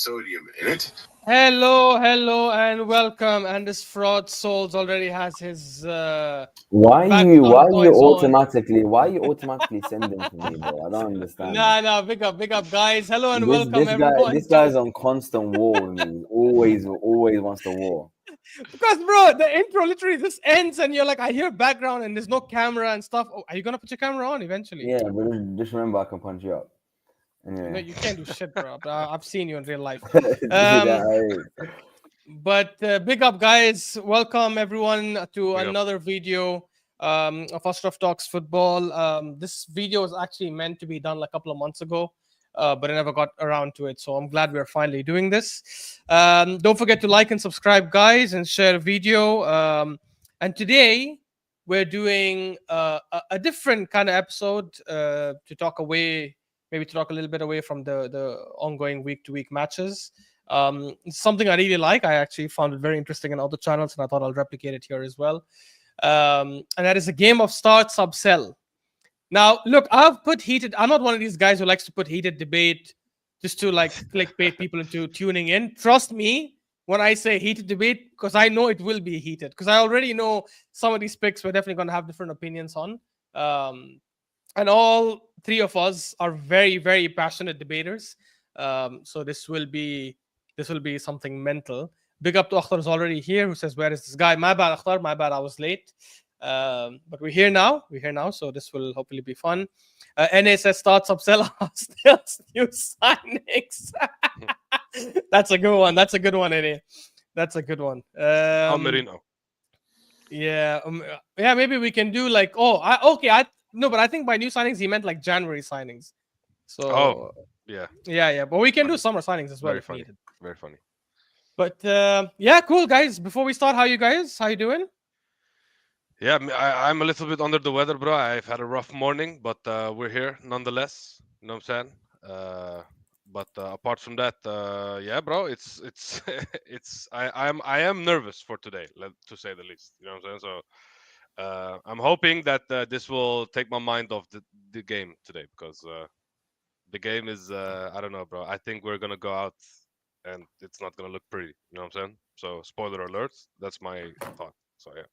sodium in it. Hello, and welcome. And this fraud souls already has his Why background you noise on. automatically sending to me, bro? I don't understand. Nah, big up, guys. Hello and welcome everyone This to guy's on constant war with me. Always wants to war. because bro, the intro literally just ends and you're like, I hear background and there's no camera and stuff. Oh, are you gonna put your camera on eventually? Yeah, but just remember I can punch you up. No, Anyway. you can't do shit, bro. I've seen you in real life. Dude, But big up, guys. Welcome everyone to Big up. another video of Ashraf Talks Football. This video was actually meant to be done like a couple of months ago, but I never got around to it. So I'm glad we're finally doing this. Don't forget to like and subscribe, guys, and share a video. And today we're doing a different kind of episode to talk away, maybe to talk a little bit away from the ongoing week-to-week matches. It's something I really like. I actually found it very interesting in other channels, and I thought I'll replicate it here as well. And that is a game of start, sub, sell. Now, look, I've put heated. I'm not one of these guys who likes to put heated debate just to like clickbait people into tuning in. Trust me when I say heated debate, because I know it will be heated. Because I already know some of these picks we're definitely going to have different opinions on. And all three of us are very, very passionate debaters. So this will be something mental. Big up to Akhtar, who's already here, who says, where is this guy? My bad, Akhtar. My bad, I was late. But we're here now. So this will hopefully be fun. NA says, start, sub, sell, still new signings. That's a good one, NA. That's a good one. Marino. Yeah, maybe we can do like, but I think by new signings, he meant like January signings. So, yeah, but we can do summer signings as well. Very if funny. needed. Very funny. But yeah, cool, guys. Before we start, how you doing? Yeah, I'm a little bit under the weather, bro. I've had a rough morning, but we're here nonetheless. You know what I'm saying? But apart from that, yeah, bro, it's I am nervous for today, to say the least. You know what I'm saying? So I'm hoping that this will take my mind off the game today, because the game is I don't know, bro. I think we're gonna go out and it's not gonna look pretty. You know what I'm saying? So spoiler alert. That's my thought. So yeah.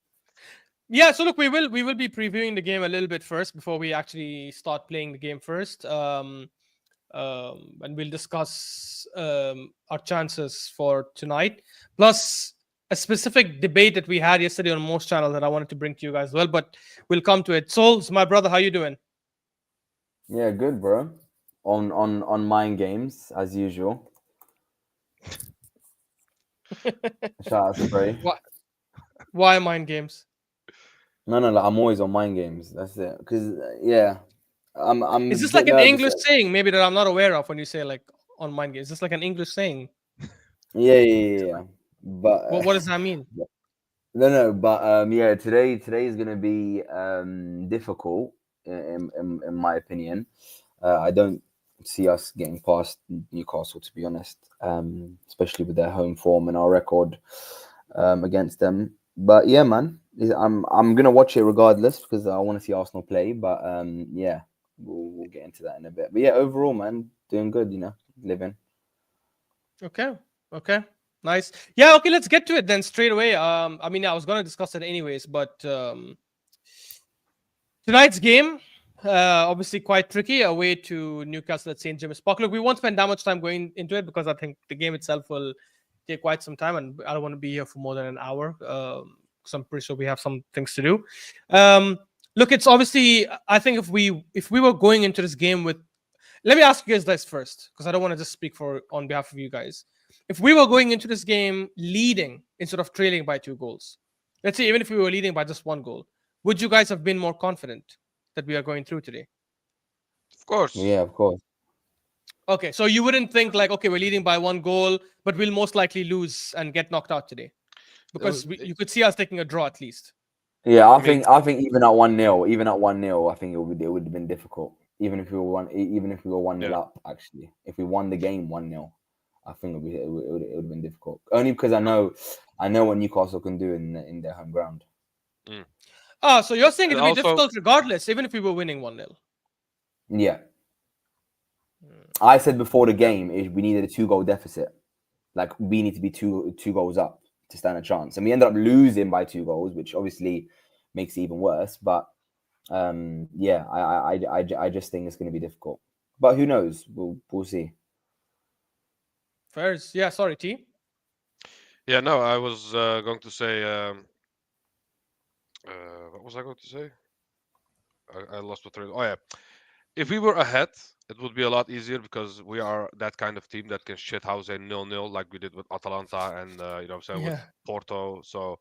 Yeah, so look, we will be previewing the game a little bit first before we actually start playing the game first. And we'll discuss our chances for tonight, plus a specific debate that we had yesterday on most channels that I wanted to bring to you guys as well. But we'll come to it. Souls, my brother, how you doing? Yeah, good, bro. On mind games as usual. Shout out to Bray. Why mind games? No, like, I'm always on mind games. That's it. Because yeah, I'm. Is this like an English saying maybe that I'm not aware of when you say like on mind games? Is this like an English saying? Yeah. But what does that mean? No, but yeah, today is gonna be difficult in my opinion. I don't see us getting past Newcastle, to be honest, especially with their home form and our record against them. But yeah, man, I'm gonna watch it regardless because I want to see Arsenal play. But yeah, we'll get into that in a bit. But yeah, overall, man, doing good. Living. Okay. Nice. Yeah, okay, let's get to it then straight away. I mean, I was going to discuss it anyways, but tonight's game, obviously quite tricky, away to Newcastle at St. James Park. Look, we won't spend that much time going into it because I think the game itself will take quite some time, and I don't want to be here for more than an hour because I'm pretty sure we have some things to do. Look, it's obviously, I think if we were going into this game with, let me ask you guys this first, because I don't want to just speak on behalf of you guys. If we were going into this game leading instead of trailing by 2 goals, let's say even if we were leading by just 1 goal, would you guys have been more confident that we are going through today? Of course. Yeah, of course. Okay, so you wouldn't think like, okay, we're leading by 1 goal, but we'll most likely lose and get knocked out today, because you could see us taking a draw at least. Yeah, I think even at 1-0, I think it would have been difficult. Even if we were 1-0 up, actually, if we won the game 1-0. I think it would have been difficult. Only because I know what Newcastle can do in their home ground. So you're saying it'll be difficult regardless, even if we were winning 1-0? Yeah. I said before the game we needed a 2-goal deficit Like we need to be two goals up to stand a chance, and we ended up losing by 2 goals, which obviously makes it even worse. But yeah, I just think it's going to be difficult. But who knows? We'll see. Fairs. Yeah, sorry, T. Yeah, no, I was going to say. What was I going to say? I lost the thread. Oh yeah, if we were ahead, it would be a lot easier because we are that kind of team that can shithouse a 0-0 like we did with Atalanta and you know what I'm saying, with Yeah. Porto. So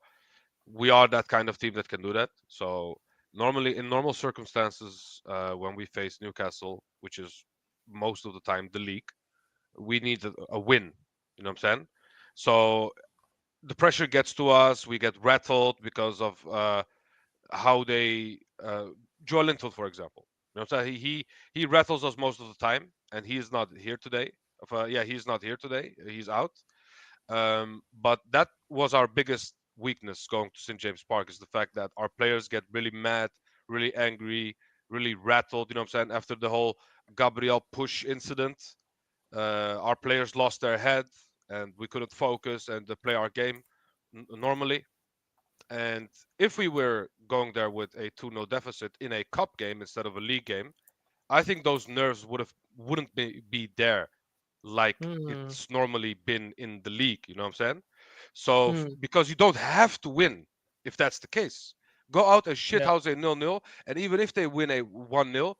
we are that kind of team that can do that. So normally in normal circumstances, when we face Newcastle, which is most of the time the league, we need a win. You know what I'm saying? So the pressure gets to us. We get rattled because of how they Joe Linton, for example. You know what I'm saying? He rattles us most of the time, and he is not here today. Yeah, he's not here today. He's out. But that was our biggest weakness going to St James Park, is the fact that our players get really mad, really angry, really rattled. You know what I'm saying? After the whole Gabriel push incident, our players lost their head, and we couldn't focus and play our game normally. And if we were going there with a 2-0 deficit in a cup game instead of a league game, I think those nerves wouldn't be there like Hmm. it's normally been in the league. You know what I'm saying? So Hmm. because you don't have to win if that's the case. Go out and Yeah. shithouse a 0-0, and even if they win a 1-0,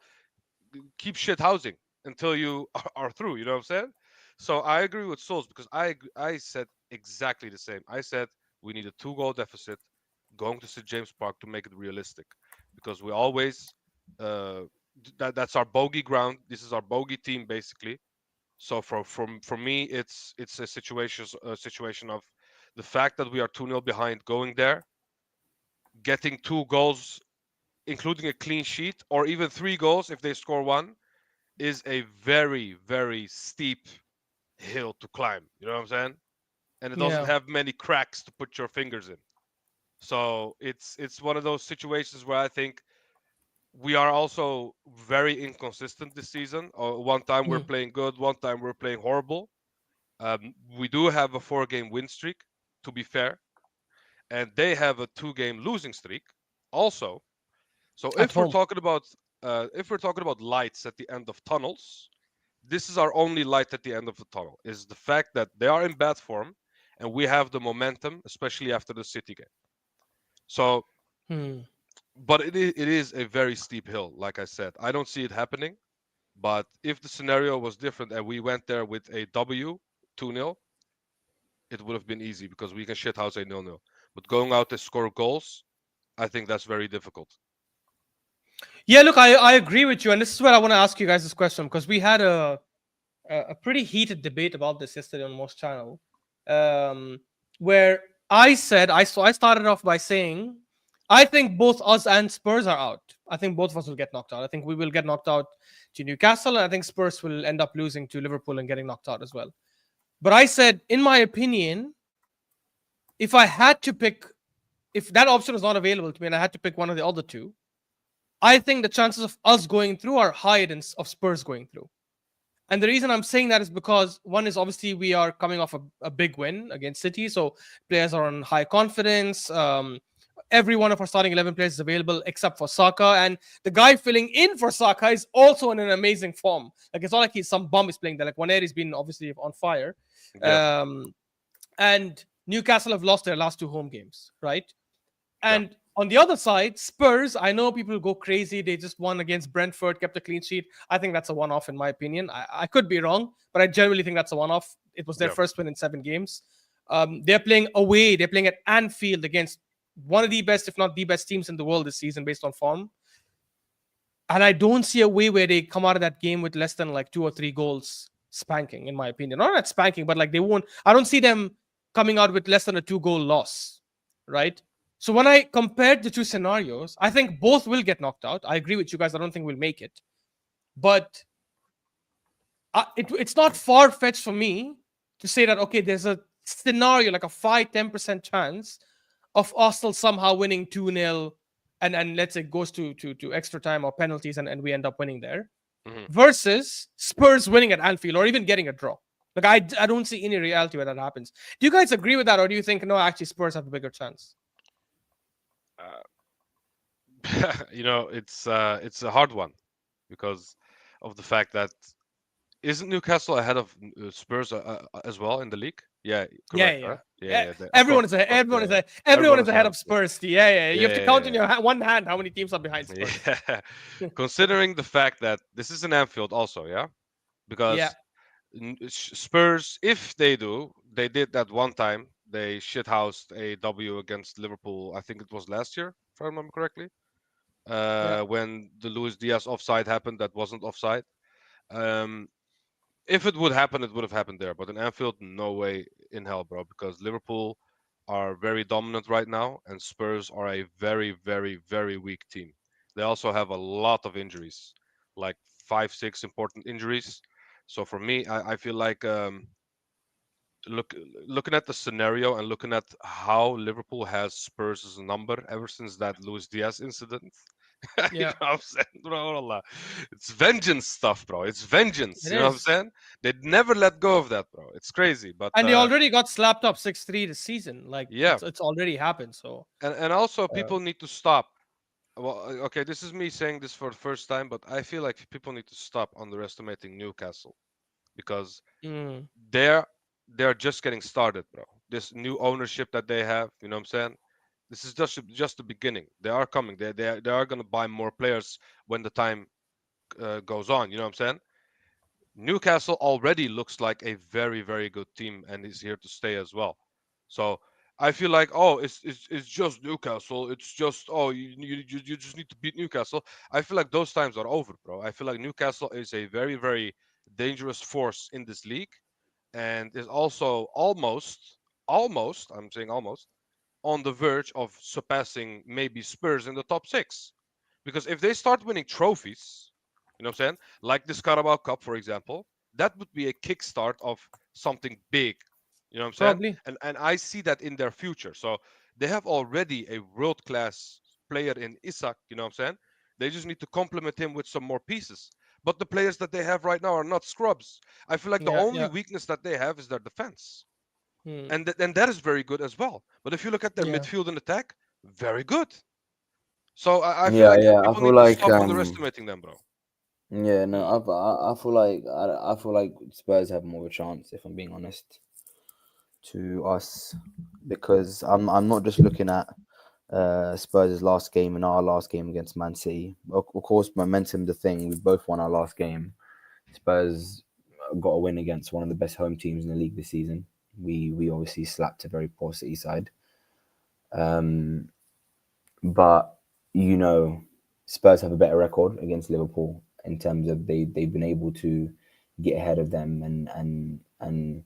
keep shithousing until you are through. You know what I'm saying? So I agree with Souls because I said exactly the same. I said we need a 2-goal deficit going to St James Park to make it realistic, because we always that's our bogey ground. This is our bogey team basically. So for me, it's a situation of the fact that we are 2-0 behind going there, getting 2 goals, including a clean sheet, or even 3 goals if they score one, is a very, very steep hill to climb. You know what I'm saying? And it doesn't Yeah. have many cracks to put your fingers in. So it's one of those situations where I think we are also very inconsistent this season. One time we're Hmm. playing good, one time we're playing horrible. We do have a 4-game win streak, to be fair, and they have a 2-game losing streak, also. So At home. if we're talking about lights at the end of tunnels, this is our only light at the end of the tunnel, is the fact that they are in bad form and we have the momentum, especially after the City game. So, Hmm. but it is a very steep hill, like I said. I don't see it happening, but if the scenario was different and we went there with a W, 2-0, it would have been easy because we can shithouse a 0-0. But going out to score goals, I think that's very difficult. Yeah, look, I agree with you, and this is where I want to ask you guys this question, because we had a pretty heated debate about this yesterday on Most Channel, um, where I started off by saying I think both us and Spurs are out. I think both of us will get knocked out. I think we will get knocked out to Newcastle, and I think Spurs will end up losing to Liverpool and getting knocked out as well. But I said, in my opinion, if I had to pick, if that option was not available to me and I had to pick one of the other two, I think the chances of us going through are higher than of Spurs going through. And the reason I'm saying that is because one is obviously we are coming off a big win against City, so players are on high confidence. Every one of our starting 11 players is available except for Saka, and the guy filling in for Saka is also in an amazing form. Like, it's not like he's some bum is playing there. Like, Waneri's been obviously on fire, Yeah, um, and Newcastle have lost their last 2 home games, right? yeah, And on the other side, Spurs, I know people go crazy. They just won against Brentford, kept a clean sheet. I think that's a one off, in my opinion. I could be wrong, but I generally think that's a one off. It was their yeah, first win in 7 games. They're playing away. They're playing at Anfield against one of the best, if not the best teams in the world this season based on form. And I don't see a way where they come out of that game with less than like 2 or 3 goals spanking, in my opinion. Not spanking, but like they won't. I don't see them coming out with less than a 2 goal loss, right? So when I compared the two scenarios, I think both will get knocked out. I agree with you guys. I don't think we'll make it. But it's not far fetched for me to say that, okay, there's a scenario like a 5-10% chance of Arsenal somehow winning 2-0, and let's say it goes to extra time or penalties, and we end up winning there, hmm versus Spurs winning at Anfield or even getting a draw. Like I don't see any reality where that happens. Do you guys agree with that, or do you think no? Actually, Spurs have a bigger chance. It's a hard one because of the fact that isn't Newcastle ahead of Spurs as well in the league? Yeah, Yeah, correct, yeah. right? Yeah, yeah. Of Everyone course, is of ahead. course. Everyone Yeah, is yeah. ahead. Everyone is Everyone is ahead ahead of of Spurs. Spurs. Yeah, yeah. You Yeah, have to yeah, count on yeah. one hand how many teams are behind Spurs. Yeah. Considering the fact that this is an Anfield also, yeah, Yeah, because Spurs, if they did that one time. They shithoused a W against Liverpool. I think it was last year, if I remember correctly. yeah, When the Luis Diaz offside happened, that wasn't offside. Um, if it would happen, it would have happened there. But in Anfield, no way in hell, bro, because Liverpool are very dominant right now, and Spurs are a very, very, very weak team. They also have a lot of injuries, like 5, 6 important injuries. So for me, I feel like look looking at the scenario and looking at how Liverpool has Spurs' number ever since that Luis Diaz incident. You know yeah. what I'm saying, bro? Wallah. It's vengeance stuff, bro. It's vengeance. It You know what I'm is. saying? They'd never let go of that, bro. It's crazy, but And they already got slapped up 6-3 this season. Like yeah, it's already happened. So and also uh, people need to stop. Well, okay, this is me saying this for the first time, but I feel like people need to stop underestimating Newcastle because mm, they're they're just getting started, bro. This new ownership that they have, you know what I'm saying? This is just the beginning. They are coming. They are gonna buy more players when the time goes on. You know what I'm saying? Newcastle already looks like a very, very good team and is here to stay as well. So I feel like, oh, it's just Newcastle. It's just, oh, you just need to beat Newcastle. I feel like those times are over, bro. I feel like Newcastle is a very, very dangerous force in this league and is also almost, I'm saying almost, on the verge of surpassing maybe Spurs in the top six. Because if they start winning trophies, you know what I'm saying? Like this Carabao Cup, for example, that would be a kickstart of something big. You know what I'm saying? probably. And I see that in their future. So they have already a world class player in Isak, you know what I'm saying? They just need to complement him with some more pieces. But the players that they have right now are not scrubs. I feel like the Yeah, only yeah. weakness that they have is their defense. Mm, And that is very good as well. But if you look at their yeah. midfield and attack, very good. So I feel Yeah, like yeah. I people feel need to like stop underestimating them, bro. yeah, no. Mm, I feel like I feel like Spurs have more of a chance, if I'm being honest, to us, because I'm not just looking at Spurs' last game and our last game against Man City. Of course, momentum the thing. We both won our last game. Spurs got a win against one of the best home teams in the league this season. We obviously slapped a very poor City side. Um, but you know, Spurs have a better record against Liverpool in terms of they've been able to get ahead of them and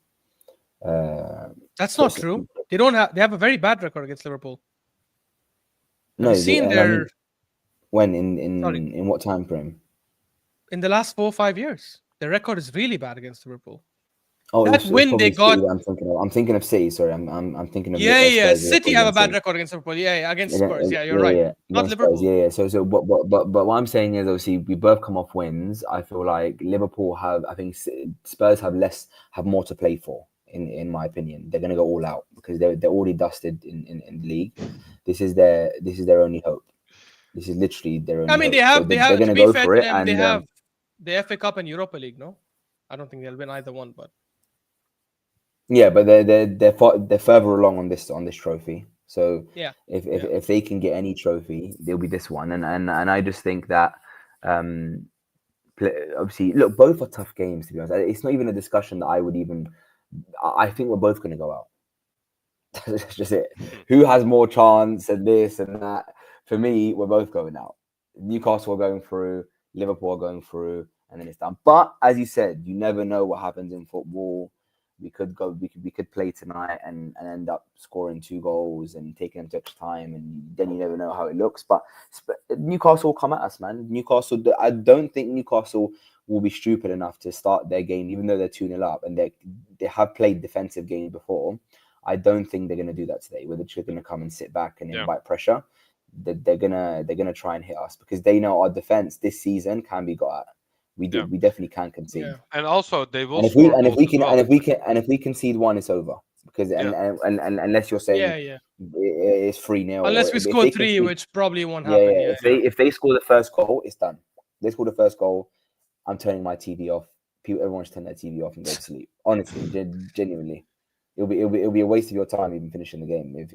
uh, that's put not some, true. They don't have. They have a very bad record against Liverpool. Have you no, seen and I their? mean when Sorry, in what time frame? in the last 4 or 5 years, their record is really bad against Liverpool. Oh, That it was win they probably City got. that I'm thinking of. I'm thinking of City. Sorry, I'm thinking of Yeah, yeah. Spurs' City record have a against bad City. record against Liverpool. Yeah, yeah. Against Spurs. Against, Yeah, you're yeah, right. yeah, Not against Spurs. Liverpool. Yeah, yeah. So, but what I'm saying is, obviously, we both come off wins. I feel like Liverpool have, I think Spurs have more to play for. In my opinion, they're going to go all out because they're already dusted in the league. This is their only hope. This is literally their I only mean, hope. So they they're have. going To to be go fair for to it, them, they and have the FA Cup and Europa League. No, I don't think they'll win either one. But yeah, but they're further along on this trophy. So yeah, if yeah. if they can get any trophy, they'll be this one. And I just think that um obviously, look, both are tough games to be honest. It's not even a discussion that I would even. I think we're both going to go out. That's just it. Who has more chance and this and that? For me, we're both going out. Newcastle are going through, Liverpool are going through, and then it's done. But as you said, you never know what happens in football. We could play tonight and end up scoring 2 goals and taking them to extra time, and then you never know how it looks. But Newcastle will come at us, man. Newcastle. I don't think Newcastle will be stupid enough to start their game, even though they're 2-0 up and they have played defensive games before. I don't think they're going to do that today. Where they're just going to come and sit back and Yeah. invite pressure. They're gonna try and hit us because they know our defense this season can be got at. We do. Yeah. We definitely can concede. Yeah. And also they will And score goals as well. if we concede one, it's over. Because and unless you're saying Yeah. it's 3-0, or Unless we if score they 3, concede, which probably won't yeah, happen. yeah. If they score the first goal, it's done. They score the first goal, I'm turning my TV off. Everyone should turn their TV off and go to sleep. Honestly, genuinely, it'll be a waste of your time even finishing the game if.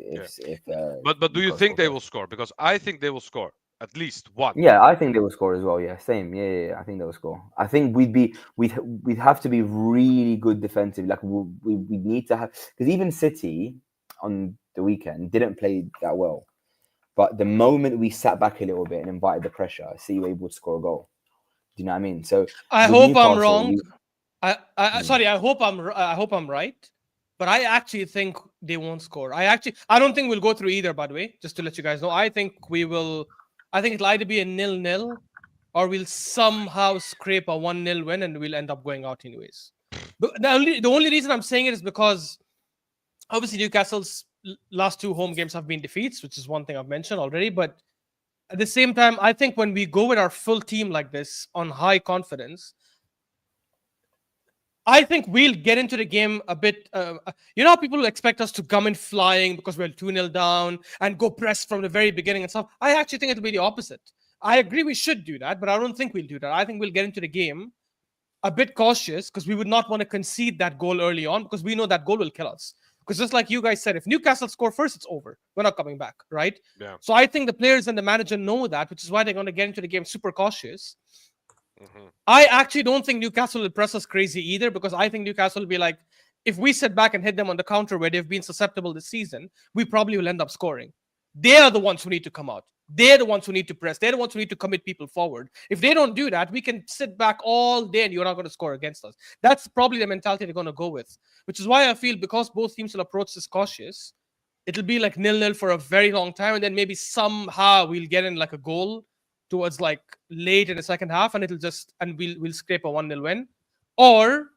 But do you Newcastle think they score will score? Because I think they will score at least one. Yeah, I think they will score as well. Yeah, same. Yeah. I think they will score. I think we'd have to be really good defensive. Like we need to have, because even City on the weekend didn't play that well, but the moment we sat back a little bit and invited the pressure, City were able to score a goal. Do you know what I mean? So I with hope I'm Newcastle, wrong. Sorry, I hope I'm right. But I actually think they won't score. I don't think we'll go through either, by the way, just to let you guys know. I think it'll either be a 0-0 or we'll somehow scrape a 1-0 win and we'll end up going out anyways. But the only reason I'm saying it is because obviously Newcastle's last 2 home games have been defeats, which is one thing I've mentioned already. But at the same time, I think when we go with our full team like this on high confidence, I think we'll get into the game a bit. You know how people expect us to come in flying because we're 2-0 down and go press from the very beginning and stuff. I actually think it'll be the opposite. I agree we should do that, but I don't think we'll do that. I think we'll get into the game a bit cautious because we would not want to concede that goal early on because we know that goal will kill us. Because just like you guys said, if Newcastle score first, it's over. We're not coming back, right? Yeah. So I think the players and the manager know that, which is why they're going to get into the game super cautious. I actually don't think Newcastle will press us crazy either, because I think Newcastle will be like, if we sit back and hit them on the counter where they've been susceptible this season, we probably will end up scoring. They are the ones who need to come out. They're the ones who need to press. They're the ones who need to commit people forward. If they don't do that, we can sit back all day and you're not going to score against us. That's probably the mentality they're going to go with, which is why I feel because both teams will approach this cautious, it'll be like 0-0 for a very long time, and then maybe somehow we'll get in like a goal towards like late in the second half, and we'll scrape a 1-0 win, or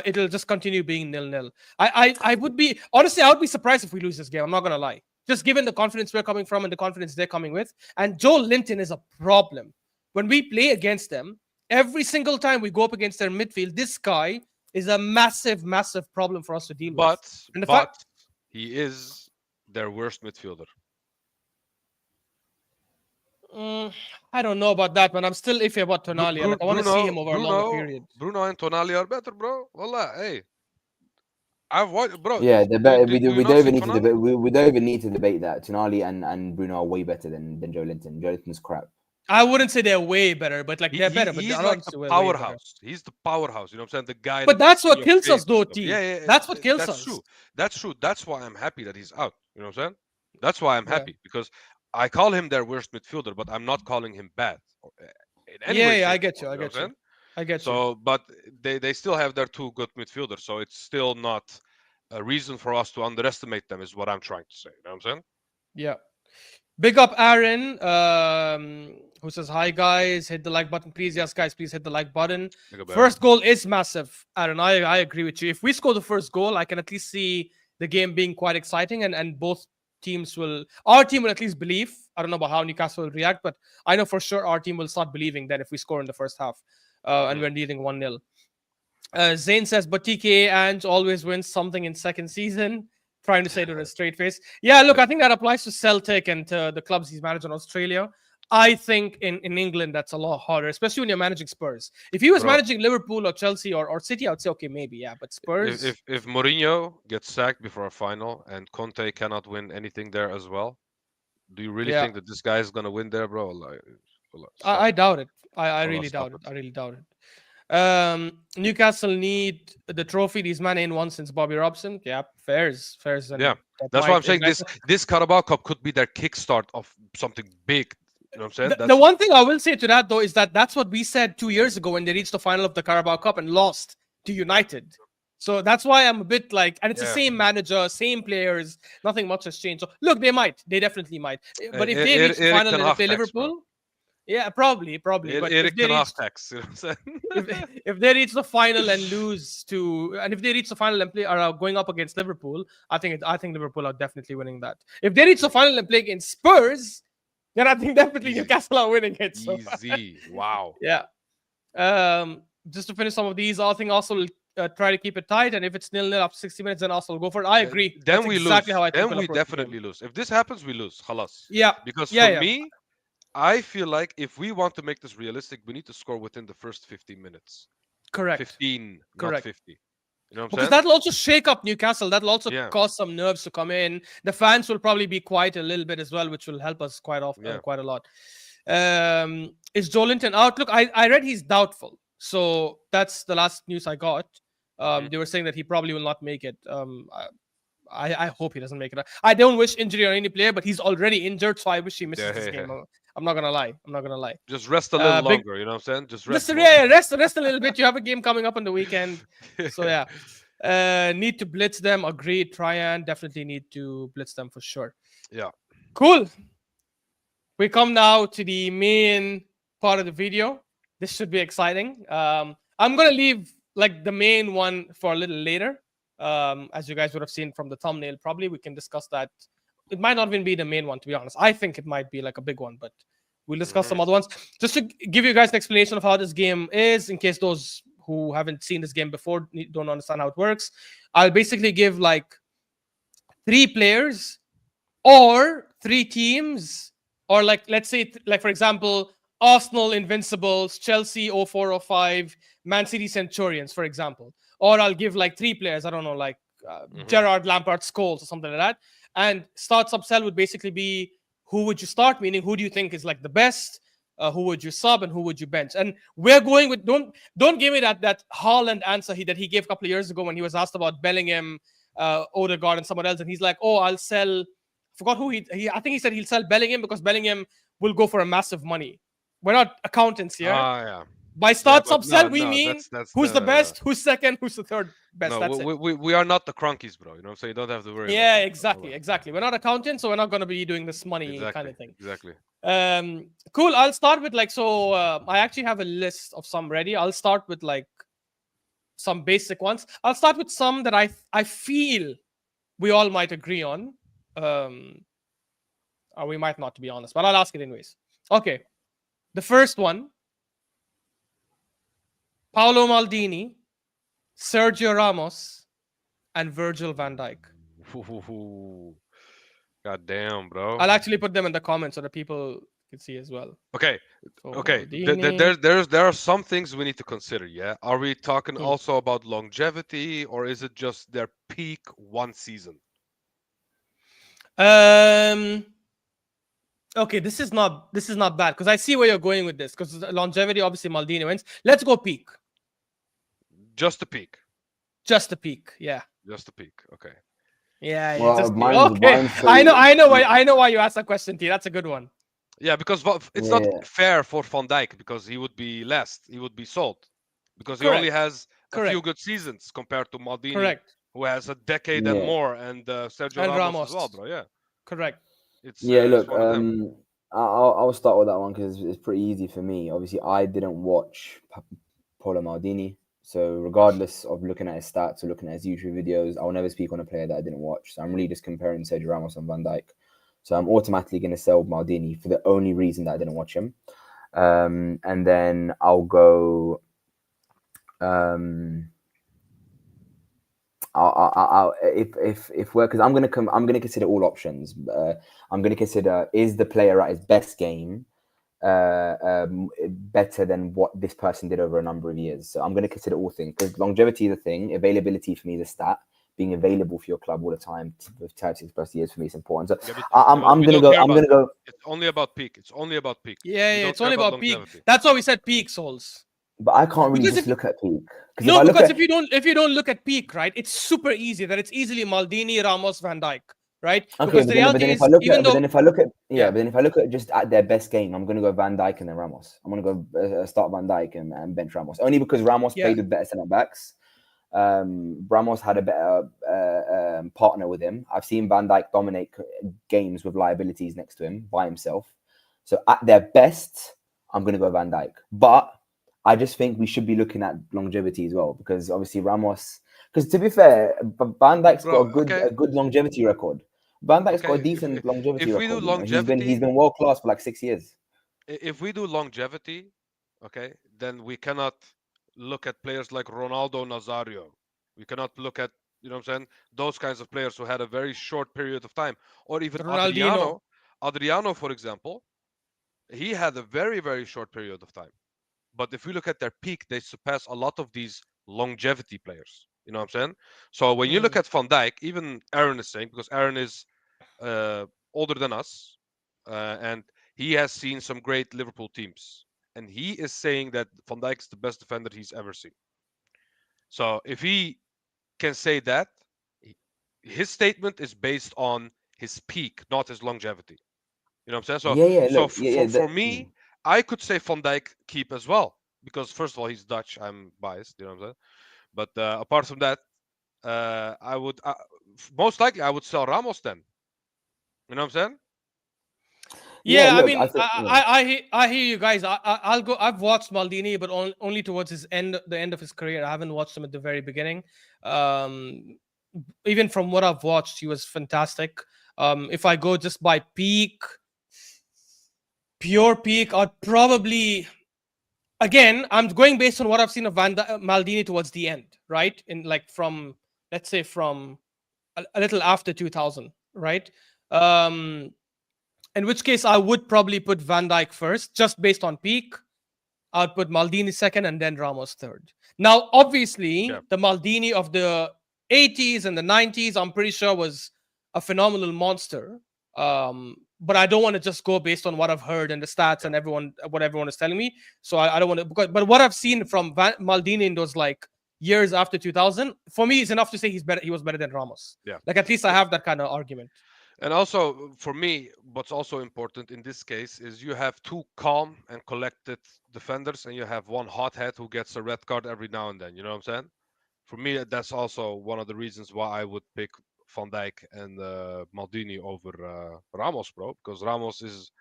it'll just continue being 0-0. I would be surprised if we lose this game. I'm not gonna lie, just given the confidence we're coming from and the confidence they're coming with. And Joe Linton is a problem when we play against them. Every single time we go up against their midfield, this guy is a massive problem for us to deal with. But he is their worst midfielder. I don't know about that, but I'm still iffy about Tonali. Like, I want to see him over a longer period. Bruno and Tonali are better, bro. Wallah, hey. I've watched, bro. Yeah, they're better. We don't even need to debate. We don't even need to debate that. Tonali and Bruno are way better than Joe Linton. Joe Linton's crap. I wouldn't say they're way better, but like they're better. But he's like the powerhouse. He's the powerhouse. You know what I'm saying? The guy. But that's what kills us, though, T. Yeah. That's what kills us. True. That's true. That's why I'm happy that he's out. You know what I'm saying? That's why I'm happy, because I call him their worst midfielder, but I'm not calling him bad. I get you. So, but they still have their 2 good midfielders, so it's still not a reason for us to underestimate them, is what I'm trying to say. You know what I'm saying? Yeah. Big up Aaron, who says, hi guys, hit the like button, please. Yes, guys, please hit the like button. First goal is massive, Aaron. I agree with you. If we score the first goal, I can at least see the game being quite exciting, and both our team will at least believe. I don't know about how Newcastle will react, but I know for sure our team will start believing that if we score in the first half and we're leading 1-0. Zayn says, but TKA Ange always wins something in second season. Trying to say it with a straight face. Yeah, look, I think that applies to Celtic and to the clubs he's managed in Australia. I think in England, that's a lot harder, especially when you're managing Spurs. If he was managing Liverpool or Chelsea or City, I would say, okay, maybe, yeah. But Spurs... If Mourinho gets sacked before a final and Conte cannot win anything there as well, do you really think that this guy is going to win there, bro? I doubt it. I really doubt it. Newcastle need the trophy. These men ain't won since Bobby Robson. Yeah, fairs. Yeah, that's why I'm saying this Carabao Cup could be their kickstart of something big. You know what I'm saying? The one thing I will say to that, though, is that's what we said 2 years ago when they reached the final of the Carabao Cup and lost to United. So that's why I'm a bit like, and it's the same manager, same players, nothing much has changed. So look, they definitely might. But if they reach the final and they play Liverpool, yeah, probably. But if they reach, you know what I'm saying? if they reach the final and if they reach the final and play are going up against Liverpool, I think Liverpool are definitely winning that. If they reach the final and play against Spurs, then I think definitely Newcastle are winning it. So. Easy. Wow. Yeah. Just to finish some of these, I think Arsenal will try to keep it tight, and if it's 0-0 after 60 minutes, then Arsenal will go for it. I agree. Then That's we exactly lose. how I think Then we'll we approach the game. definitely lose. If this happens, we lose. Halas. Yeah, Because yeah, for yeah. me, I feel like if we want to make this realistic, we need to score within the first 15 minutes. Correct. 15, not Correct. 50. You know what I'm Because saying? that'll also shake up Newcastle. That'll also Yeah. cause some nerves to come in. The fans will probably be quiet a little bit as well, which will help us quite Yeah. quite a lot. Is Joelinton out? Look, I read he's doubtful. So that's the last news I got. They were saying that he probably will not make it. I hope he doesn't make it. I don't wish injury on any player, but he's already injured, so I wish he misses this game. I'm not gonna lie. I'm not gonna lie. Just rest a little longer. You know what I'm saying? Just rest. Rest a little bit. You have a game coming up on the weekend, so yeah. Need to blitz them. Agreed. Tryan definitely need to blitz them for sure. Yeah. Cool. We come now to the main part of the video. This should be exciting. I'm gonna leave like the main one for a little later. As you guys would have seen from the thumbnail, probably we can discuss that. It might not even be the main one, to be honest. I think it might be like a big one, but we'll discuss some other ones. Just to give you guys an explanation of how this game is, in case those who haven't seen this game before don't understand how it works. I'll basically give like 3 players or 3 teams, or like, let's say, like for example, Arsenal Invincibles, Chelsea 0405, Man City Centurions, for example. Or I'll give like 3 players, I don't know, like Gerrard, Lampard, Scholes, or something like that. And start sub sell would basically be who would you start, meaning who do you think is like the best, who would you sub, and who would you bench. And we're going with, don't give me that Haaland answer that he gave a couple of years ago when he was asked about Bellingham, Odegaard, and someone else, and he's like, oh, I'll sell. Forgot who he I think he said he'll sell Bellingham because Bellingham will go for a massive money. We're not accountants here. Yeah. By start sub sell, we mean that's who's the best, who's second, who's the third best. No, that's we are not the crunkies, bro. You know what I'm saying? You don't have to worry. Yeah, about exactly. We're not accountants, so we're not going to be doing this money kind of thing. Exactly. Cool. I'll start with like, so I actually have a list of some ready. I'll start with like some basic ones. I'll start with some that I feel we all might agree on. Or we might not, to be honest, but I'll ask it anyways. Okay. The first one, Paolo Maldini, Sergio Ramos, and Virgil van Dijk. God damn, bro. I'll actually put them in the comments so that people can see as well. Okay. So Okay. Maldini. There are some things we need to consider, yeah? Are we talking also about longevity, or is it just their peak one season? Okay, this is not bad because I see where you're going with this, because longevity, obviously Maldini wins. Let's go peak. Just the peak. Just the peak, yeah. Just the peak. Okay. Yeah, Well, just mine's okay. I know why you asked that question, T. That's a good one. Yeah, because it's not fair for Van Dijk because he would be last. He would be sold because he only has a few good seasons compared to Maldini, who has a decade and more, and Sergio Ramos as well, bro. Yeah. Correct. Look, I'll start with that one because it's pretty easy for me. Obviously, I didn't watch Paolo Maldini, so regardless of looking at his stats or looking at his YouTube videos, I'll never speak on a player that I didn't watch. So I'm really just comparing Sergio Ramos and Van Dijk. So I'm automatically going to sell Maldini for the only reason that I didn't watch him, and then I'll go. If we're, because I'm gonna consider all options. I'm gonna consider, is the player at his best game better than what this person did over a number of years. So I'm gonna consider all things, because longevity is a thing. Availability for me is a stat. Being available for your club all the time with 36+ years for me is important. So I'm gonna go. It's only about peak. It's only about peak. Yeah, it's only about peak. That's why we said peak, Souls. But I can't really just look at peak. No, because if you don't look at peak, right, it's super easy. That it's easily Maldini, Ramos, Van Dijk, right? Okay, because the reality is, then if I look at just at their best game, I'm gonna go Van Dijk and then Ramos. I'm gonna go start Van Dijk and bench Ramos, only because Ramos played with better centre backs. Ramos had a better partner with him. I've seen Van Dijk dominate games with liabilities next to him by himself. So at their best, I'm gonna go Van Dijk, but I just think we should be looking at longevity as well, because obviously Ramos. Because to be fair, Van Dijk's got a good longevity record. Van Dijk's got a decent longevity record. He's been world class for like 6 years. If we do longevity, okay, then we cannot look at players like Ronaldo Nazario. We cannot look at, you know what I'm saying, those kinds of players who had a very short period of time. Or even Ronaldinho. Adriano, for example, he had a very, very short period of time. But if we look at their peak, they surpass a lot of these longevity players. You know what I'm saying? So when you look Mm. at Van Dijk, even Aaron is saying, because Aaron is older than us, and he has seen some great Liverpool teams, and he is saying that Van Dijk is the best defender he's ever seen. So if he can say that, his statement is based on his peak, not his longevity. You know what I'm saying? So, Yeah, so look, yeah, for me, I could say Van Dijk keep as well because first of all he's Dutch. I'm biased. You know what I'm saying? But apart from that, I would most likely I would sell Ramos then. You know what I'm saying? yeah. Yeah, I Look, I mean, think I hear you guys. I'll go. I've watched Maldini, but only towards the end of his career. I haven't watched him at the very beginning. Um, Even from what I've watched, he was fantastic. If I go just by pure peak, I'd probably, again, I'm going based on what I've seen of Maldini towards the end, right? In like from, let's say, from a little after 2000, right? Um, in which case, I would probably put Van Dijk first, just based on peak. I'd put Maldini second and then Ramos third. Now, Yeah. obviously, the Maldini of the 80s and the 90s, I'm pretty sure was a phenomenal monster. But I don't want to just go based on what I've heard and the stats Yeah. and what everyone is telling me. So I don't want to. But what I've seen from Maldini in those like years after 2000, for me, is enough to say he's better. He was better than Ramos. Yeah. Like at least I have that kind of argument. And also for me, what's also important in this case is you have two calm and collected defenders, and you have one hothead who gets a red card every now and then. You know what I'm saying? For me, that's also one of the reasons why I would pick Van Dijk and Maldini over Ramos, bro. Because Ramos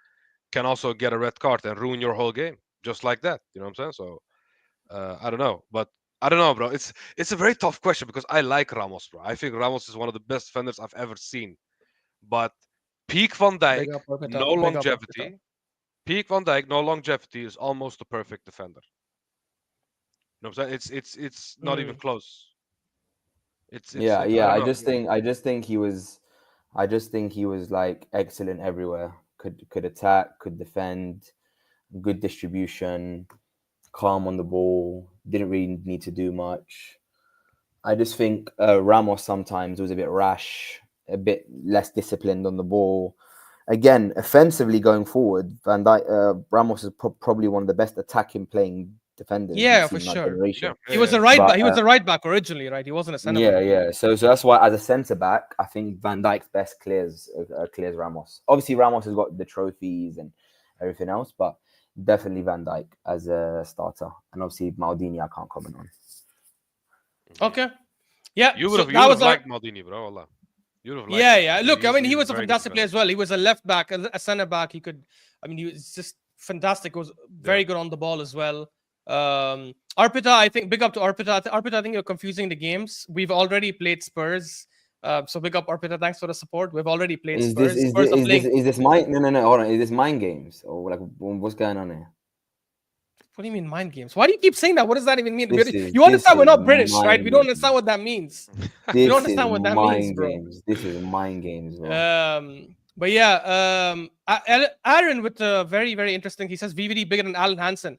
can also get a red card and ruin your whole game, just like that. You know what I'm saying? So I don't know, but I don't know, bro. It's a very tough question because I like Ramos, bro. I think Ramos is one of the best defenders I've ever seen. But peak Van Dijk, Big up no Arteta. Big up Arteta. longevity. Peak Van Dijk, no longevity is almost a perfect defender. You know what I'm saying? It's not even Mm. close. It's yeah, I yeah. don't I know. just think, I just think he was, I just think he was like excellent everywhere. Could attack, could defend, good distribution, calm on the ball. Didn't really need to do much. I just think Ramos sometimes was a bit rash, a bit less disciplined on the ball. Again, offensively going forward, Van Dijk, Ramos is probably one of the best attacking playing defenders we've Yeah, for seen in our sure. Yeah, generation. He was yeah, a right But back. He was a right back originally, right? He wasn't a center yeah, back. yeah. So that's why, as a centre back, I think Van Dijk's best clears Ramos. Obviously, Ramos has got the trophies and everything else, but definitely Van Dijk as a starter, and obviously Maldini, I can't comment on. Okay. Yeah. You would So have that was our. liked Maldini, bro. Allah. You would have liked Yeah, him, yeah. bro. Look, I mean, he He's a was a very good fantastic player defender. as well. He was a left back, a center back. He could. I mean, he was just fantastic. He was very Yeah. good on the ball as well. Arpita, I think. Big up to Arpita. Arpita, I think you're confusing the games. We've already played Spurs. So big up Arpita. Thanks for the support. We've already played Is this Spurs. is Spurs this are is this playing. is this mind? No, no, no. Hold on. Is this mind games or like what's going on here? What do you mean mind games? Why do you keep saying that? What does that even mean? You This understand we're is not British, right? mind We don't games. understand what that means. We don't This is understand what that means, mind bro. games. This is mind games, bro. But yeah, Aaron with very, very interesting. He says VVD bigger than Alan Hansen.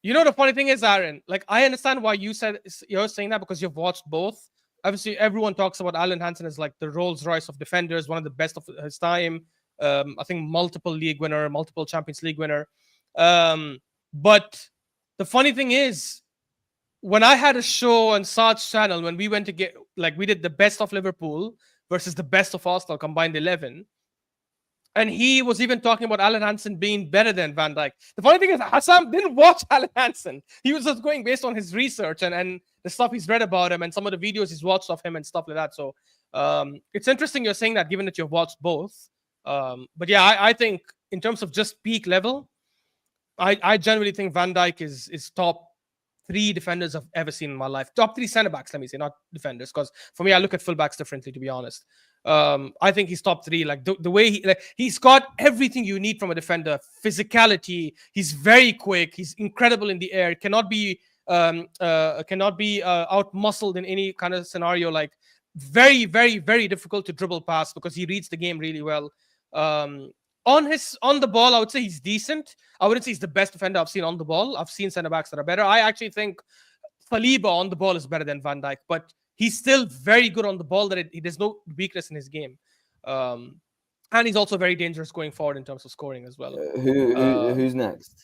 You know, the funny thing is, Aaron, like I understand why you're saying that because you've watched both. Obviously, everyone talks about Alan Hansen as like the Rolls Royce of defenders, one of the best of his time. I think multiple league winner, multiple Champions League winner. But the funny thing is, when I had a show on Sarge channel, when we went to get, like, we did the best of Liverpool versus the best of Arsenal combined 11. And he was even talking about Alan Hansen being better than Van Dijk. The funny thing is, Hassan didn't watch Alan Hansen. He was just going based on his research and the stuff he's read about him and some of the videos he's watched of him and stuff like that. So it's interesting you're saying that, given that you've watched both. But yeah, I think in terms of just peak level, I generally think Van Dijk is top 3 defenders I've ever seen in my life. Top 3 centre backs, let me say, not defenders, because for me, I look at fullbacks differently, to be honest. I think he's top 3. Like the way he's got everything you need from a defender: physicality. He's very quick. He's incredible in the air. Cannot be out muscled in any kind of scenario. Like very, very, very difficult to dribble past because he reads the game really well. On the ball, I would say he's decent. I wouldn't say he's the best defender I've seen on the ball. I've seen centre backs that are better. I actually think Saliba on the ball is better than Van Dijk, but he's still very good on the ball. There's no weakness in his game, and he's also very dangerous going forward in terms of scoring as well. Who's next?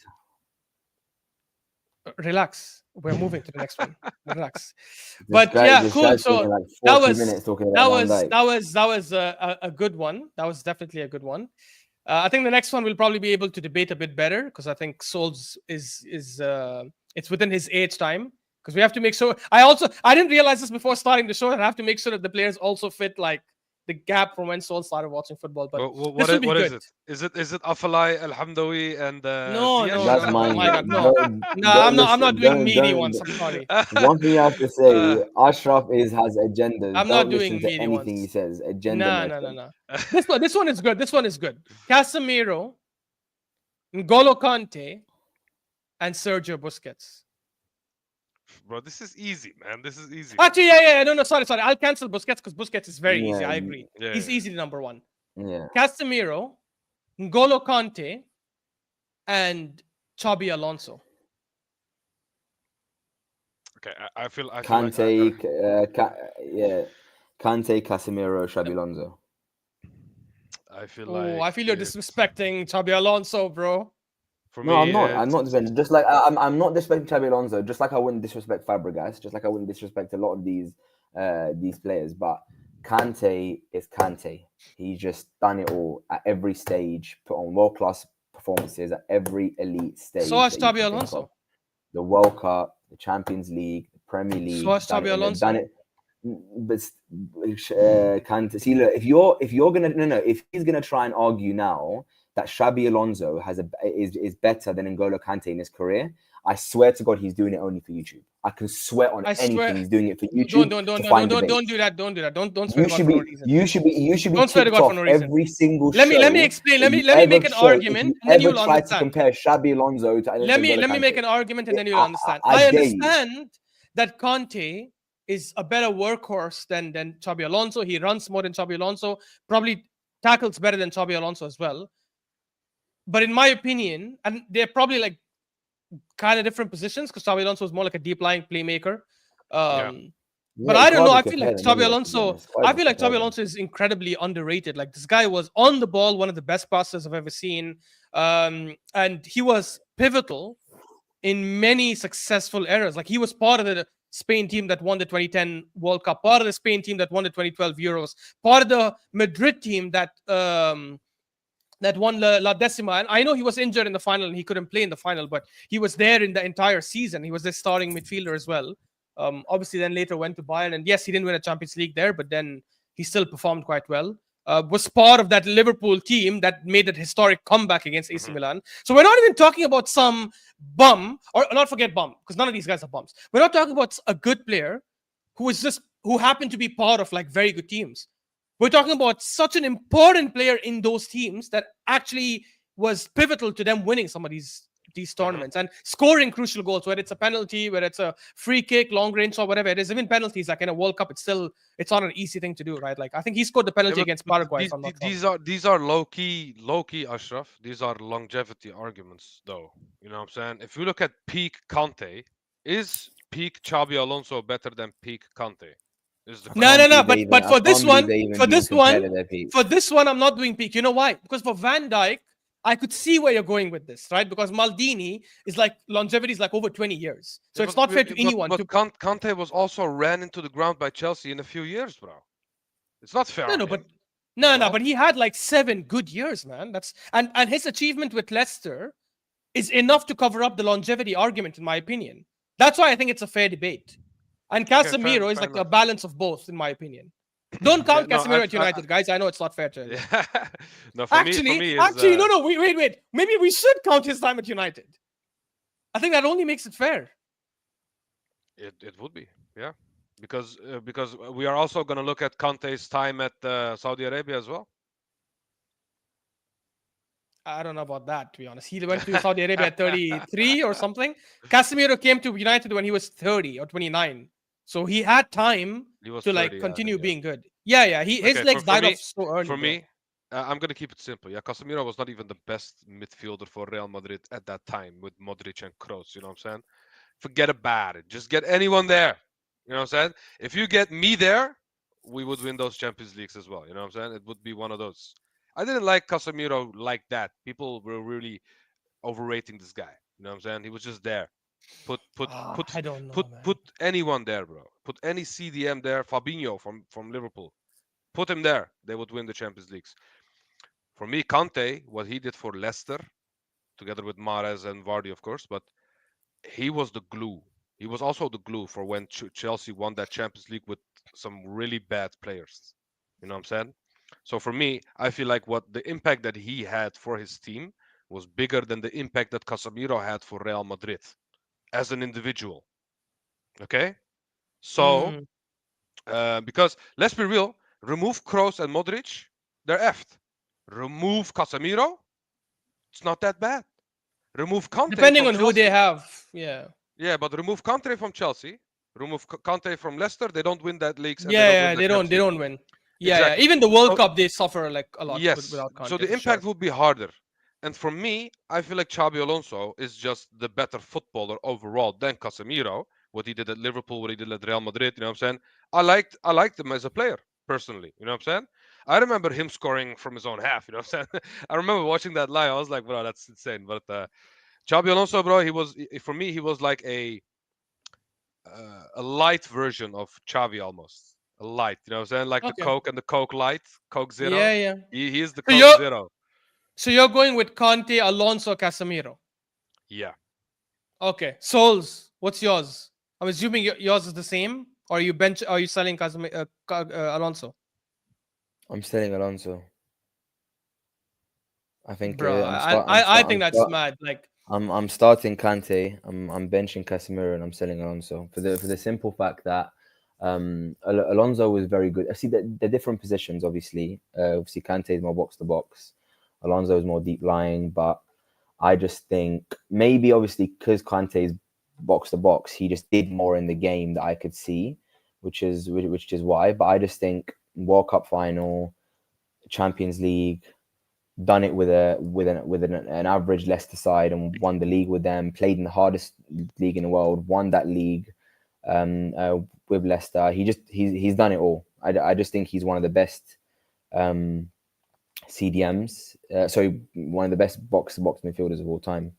Relax. We're moving to the next one. Relax. But yeah, cool. So that was a good one. That was definitely a good one. I think the next one we'll probably be able to debate a bit better because I think Souls is it's within his age time, because we have to make sure. I didn't realize this before starting the show. I have to make sure that the players also fit like the gap from when Soul started watching football. But what is it? Is it Afalai, Al Hamdawi, and no, that's mine. No, I'm not doing meaty ones. I'm sorry. One thing you have to say, Ashraf has agendas. I'm not doing meaty anything ones. he says. Agenda. No. This one is good. This one is good. Casemiro, N'Golo Kante, and Sergio Busquets. Bro, this is easy, man. This is easy. Actually, yeah. No, sorry. I'll cancel Busquets because Busquets is very easy. I agree. He's easy to number 1. Yeah. Casemiro, N'Golo Kante, and Xabi Alonso. Okay, I feel Kante, Kante, Casemiro, Xabi Alonso. I feel you're disrespecting Xabi Alonso, bro. No, I'm not. I'm not disrespecting. Just like I'm not disrespecting Xabi Alonso. Just like I wouldn't disrespect Fabregas. Just like I wouldn't disrespect a lot of these players. But Kante is Kante. He's just done it all at every stage. Put on world class performances at every elite stage. So has Xabi Alonso. The World Cup, the Champions League, the Premier League. So has Xabi Alonso. Done it. But Kante. See, look, if he's gonna try and argue now that Xabi Alonso is better than N'Golo Kante in his career, I swear to God, he's doing it only for YouTube. I can swear on anything he's doing it for YouTube. Don't do that. Don't swear to God for no reason. You should be don't swear to God for no reason. Every single show. Let me explain. Let me make an argument, and then you'll understand. To compare Xabi Alonso to let me make an argument, and then you'll understand. I understand that Kante is a better workhorse than Xabi Alonso. He runs more than Xabi Alonso. Probably tackles better than Xabi Alonso as well. But in my opinion, and they're probably like kind of different positions because Xabi Alonso is more like a deep lying playmaker. But I don't know. I feel like Xabi Alonso is incredibly underrated. Like this guy was on the ball, one of the best passers I've ever seen, and he was pivotal in many successful eras. Like he was part of the Spain team that won the 2010 World Cup, part of the Spain team that won the 2012 Euros, part of the Madrid team that won La Decima. And I know he was injured in the final and he couldn't play in the final, but he was there in the entire season. He was the starting midfielder as well. Obviously, then later went to Bayern. And yes, he didn't win a Champions League there, but then he still performed quite well. Was part of that Liverpool team that made that historic comeback against AC Milan. So we're not even talking about some bum, or not forget bum, because none of these guys are bums. We're not talking about a good player who happened to be part of like very good teams. We're talking about such an important player in those teams that actually was pivotal to them winning some of these tournaments and scoring crucial goals, whether it's a penalty, whether it's a free kick, long range, or whatever it is. Even penalties, like in a World Cup, it's not an easy thing to do, right? Like I think he scored the penalty against Paraguay. These are low key, Ashraf. These are longevity arguments, though. You know what I'm saying? If you look at peak Kante, is peak Xabi Alonso better than peak Kante? No. But for this one, I'm not doing peak. You know why? Because for Van Dijk, I could see where you're going with this, right? Because Maldini is like longevity is like over 20 years, so it's not fair to anyone. But Kante was also ran into the ground by Chelsea in a few years, bro. It's not fair. But he had like 7 good years, man. And his achievement with Leicester is enough to cover up the longevity argument, in my opinion. That's why I think it's a fair debate. And Casemiro is like a balance of both, in my opinion. Don't count Casemiro at United, guys. I know it's not fair to him. No, wait. Maybe we should count his time at United. I think that only makes it fair. It would be, yeah, because we are also going to look at Kante's time at Saudi Arabia as well. I don't know about that, to be honest. He went to Saudi Arabia at 33 or something. Casemiro came to United when he was 30 or 29. So he had time He was to like 30, yeah, I think, continue yeah. being good. Yeah. His Okay, legs for died off me, so early, for bro. me, I'm gonna keep it simple. Yeah, Casemiro was not even the best midfielder for Real Madrid at that time with Modric and Kroos. You know what I'm saying? Forget about it. Just get anyone there. You know what I'm saying? If you get me there, we would win those Champions Leagues as well. You know what I'm saying? It would be one of those. I didn't like Casemiro like that. People were really overrating this guy. You know what I'm saying? He was just there. Put put put I don't know, put man. put anyone there, bro. Put any CDM there. Fabinho from Liverpool. Put him there. They would win the Champions Leagues. For me, Kante, what he did for Leicester, together with Mahrez and Vardy, of course, but he was the glue. He was also the glue for when Chelsea won that Champions League with some really bad players. You know what I'm saying? So for me, I feel like what the impact that he had for his team was bigger than the impact that Casemiro had for Real Madrid as an individual. Okay? So, Mm. because let's be real, remove Kroos and Modric, they're effed. Remove Casemiro, it's not that bad. Remove Kante Depending from on who they Chelsea. have. Yeah. Yeah, but remove Kante from Chelsea. Remove Kante from Leicester. They don't win that leagues and they don't Yeah, win yeah. the They don't Champions they League. don't win. Yeah. Exactly. Even the World So Cup, they suffer like a lot yes. without So Conte the for sure. impact would be harder. And for me, I feel like Xabi Alonso is just the better footballer overall than Casemiro. What he did at Liverpool, what he did at Real Madrid, you know what I'm saying? I liked him as a player, personally. You know what I'm saying? I remember him scoring from his own half, you know what I'm saying? I remember watching that live. I was like, bro, that's insane. But Xabi Alonso, bro, for me, he was like a light version of Xavi almost. A light, you know what I'm saying? Like the Okay. Coke and the Coke Light, Coke Yeah, Zero. yeah. He is the So Coke you're Zero. so you're going with Conte, Alonso, Casemiro. Yeah. Okay. Souls, what's yours? I'm assuming yours is the same. Or are you selling Alonso? I'm selling Alonso. I think Bro, I'm start. I'm I start. think I'm that's start. mad. Like, I'm starting Kante. I'm benching Casemiro and I'm selling Alonso for the simple fact that Alonso was very good. I see the different positions. Obviously Kante is more box to box. Alonso is more deep lying, but I just think maybe obviously because Kante is box to box, he just did more in the game that I could see, which is why. But I just think World Cup final, Champions League, done it with an average Leicester side and won the league with them. Played in the hardest league in the world, won that league with Leicester. He's done it all. I just think he's one of the best CDMs. Sorry, one of the best box to box midfielders of all time.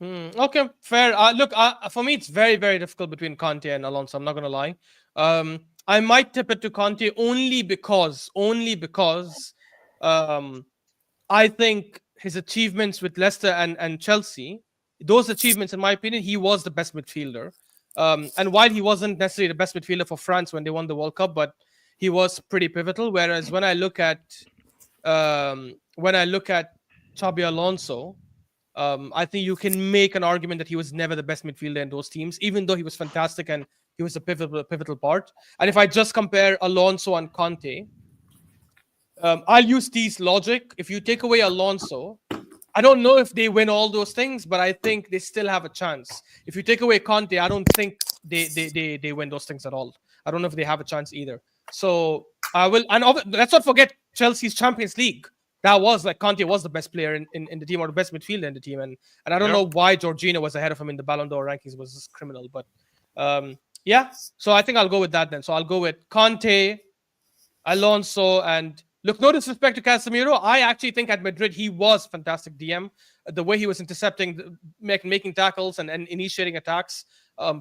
okay, fair. Look, for me, it's very, very difficult between Conte and Alonso. I'm not gonna lie. I might tip it to Conte only because, um, I think his achievements with Leicester and Chelsea, those achievements, in my opinion, he was the best midfielder. And while he wasn't necessarily the best midfielder for France when they won the World Cup, but he was pretty pivotal. Whereas when I look at Xabi Alonso, I think you can make an argument that he was never the best midfielder in those teams, even though he was fantastic and he was a pivotal part. And if I just compare Alonso and Conte, I'll use T's logic. If you take away Alonso, I don't know if they win all those things, but I think they still have a chance. If you take away Conte, I don't think they win those things at all. I don't know if they have a chance either. So I will, and let's not forget Chelsea's Champions League. That was like Conte was the best player in the team, or the best midfielder in the team, and I don't Yeah. know why Jorginho was ahead of him in the Ballon d'Or rankings. It was just criminal, but yeah. So I think I'll go with that then. So I'll go with Conte, Alonso, and look, no disrespect to Casemiro. I actually think at Madrid he was fantastic DM. The way he was intercepting, making tackles, and initiating attacks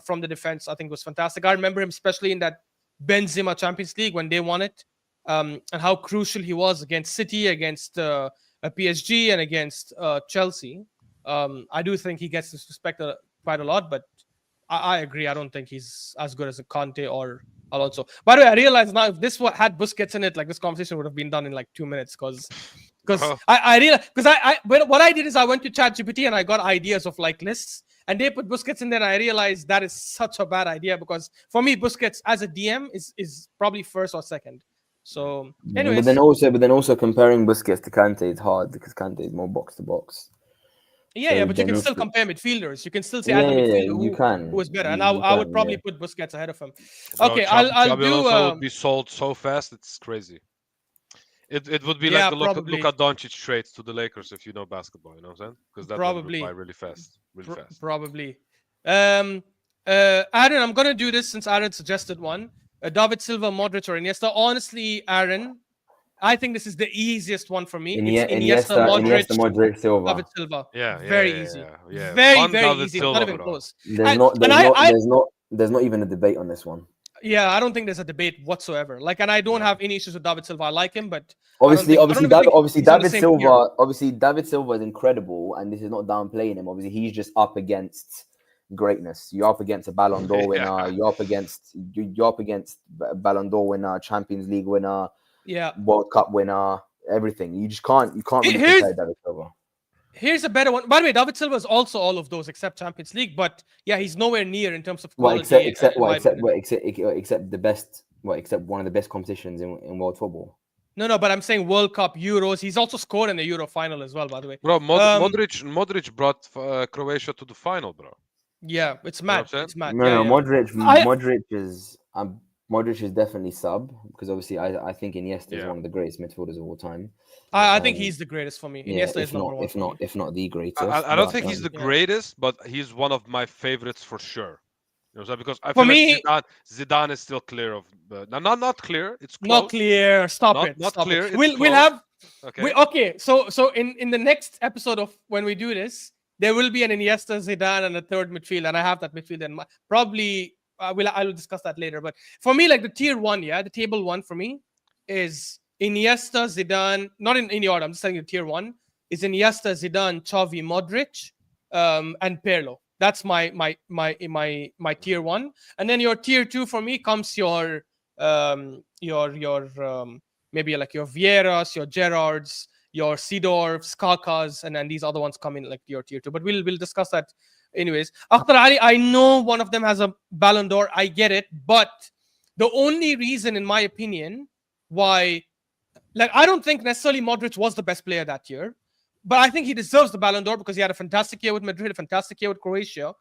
from the defense, I think was fantastic. I remember him especially in that Benzema Champions League when they won it, and how crucial he was against City, against PSG, and against Chelsea. I do think he gets disrespected quite a lot, but I agree. I don't think he's as good as a Conte or Alonso. By the way, I realize now if this had Busquets in it, like this conversation would have been done in like 2 minutes because Because I realized, what I did is I went to ChatGPT and I got ideas of like lists, and they put Busquets in there. And I realized that is such a bad idea because for me, Busquets as a DM is probably first or second. So, anyways, but then also comparing Busquets to Kante is hard because Kante is more box to box. Yeah, but you can still compare midfielders. You can still say as a midfielder who is better, and I would probably put Busquets ahead of him. Okay, I'll do. Alonso would be sold so fast, it's crazy. It would be like the Luka Doncic trades to the Lakers if you know basketball. You know what I'm saying? Because that would by really fast, Probably. Aaron, I'm gonna do this since Aaron suggested one. David Silva, Modric, or Iniesta. Honestly, Aaron, I think this is the easiest one for me. It's Iniesta, Modric, Silva. David Silva. Yeah, very easy. Yeah. Very easy. Silva, not even close. There's not even a debate on this one. Yeah, I don't think there's a debate whatsoever. Like, and I don't have any issues with David Silva. I like him, but obviously David Silva is incredible, and this is not downplaying him. Obviously, he's just up against greatness. You're up against a Ballon d'Or winner. You're up against Ballon d'Or winner, Champions League winner, World Cup winner, everything. You can't really compare David Silva. Here's a better one. By the way, David Silva is also all of those except Champions League, but yeah, he's nowhere near in terms of quality. Except the best. Except one of the best competitions in world football. No, but I'm saying World Cup, Euros. He's also scored in the Euro final as well, by the way. Bro, Modric brought Croatia to the final, bro. Yeah, it's mad. It's mad. No, Modric is definitely sub because obviously I think Iniesta is one of the greatest midfielders of all time. I think he's the greatest for me. Iniesta is number one. If not the greatest. I don't think he's the greatest, but he's one of my favorites for sure. You know, because I feel like Zidane is still clear of. Not clear. It's close. Not clear. Stop it. Not clear. We'll have. Okay. So in the next episode of when we do this, there will be an Iniesta, Zidane, and a third midfield, and I have that midfield in mind. Probably. I will discuss that later. But for me, like the tier one, the table one for me is Iniesta, Zidane. Not in order. I'm just saying the tier one is Iniesta, Zidane, Xavi, Modric, and Pirlo. That's my tier one. And then your tier two for me comes your maybe like your Vieiras, your Gerrards, your Seedorfs, Kakas, and then these other ones come in like your tier two. But we'll discuss that. Anyways, Akhtar Ali, I know one of them has a Ballon d'Or. I get it. But the only reason, in my opinion, why... Like, I don't think necessarily Modric was the best player that year. But I think he deserves the Ballon d'Or because he had a fantastic year with Madrid, a fantastic year with Croatia.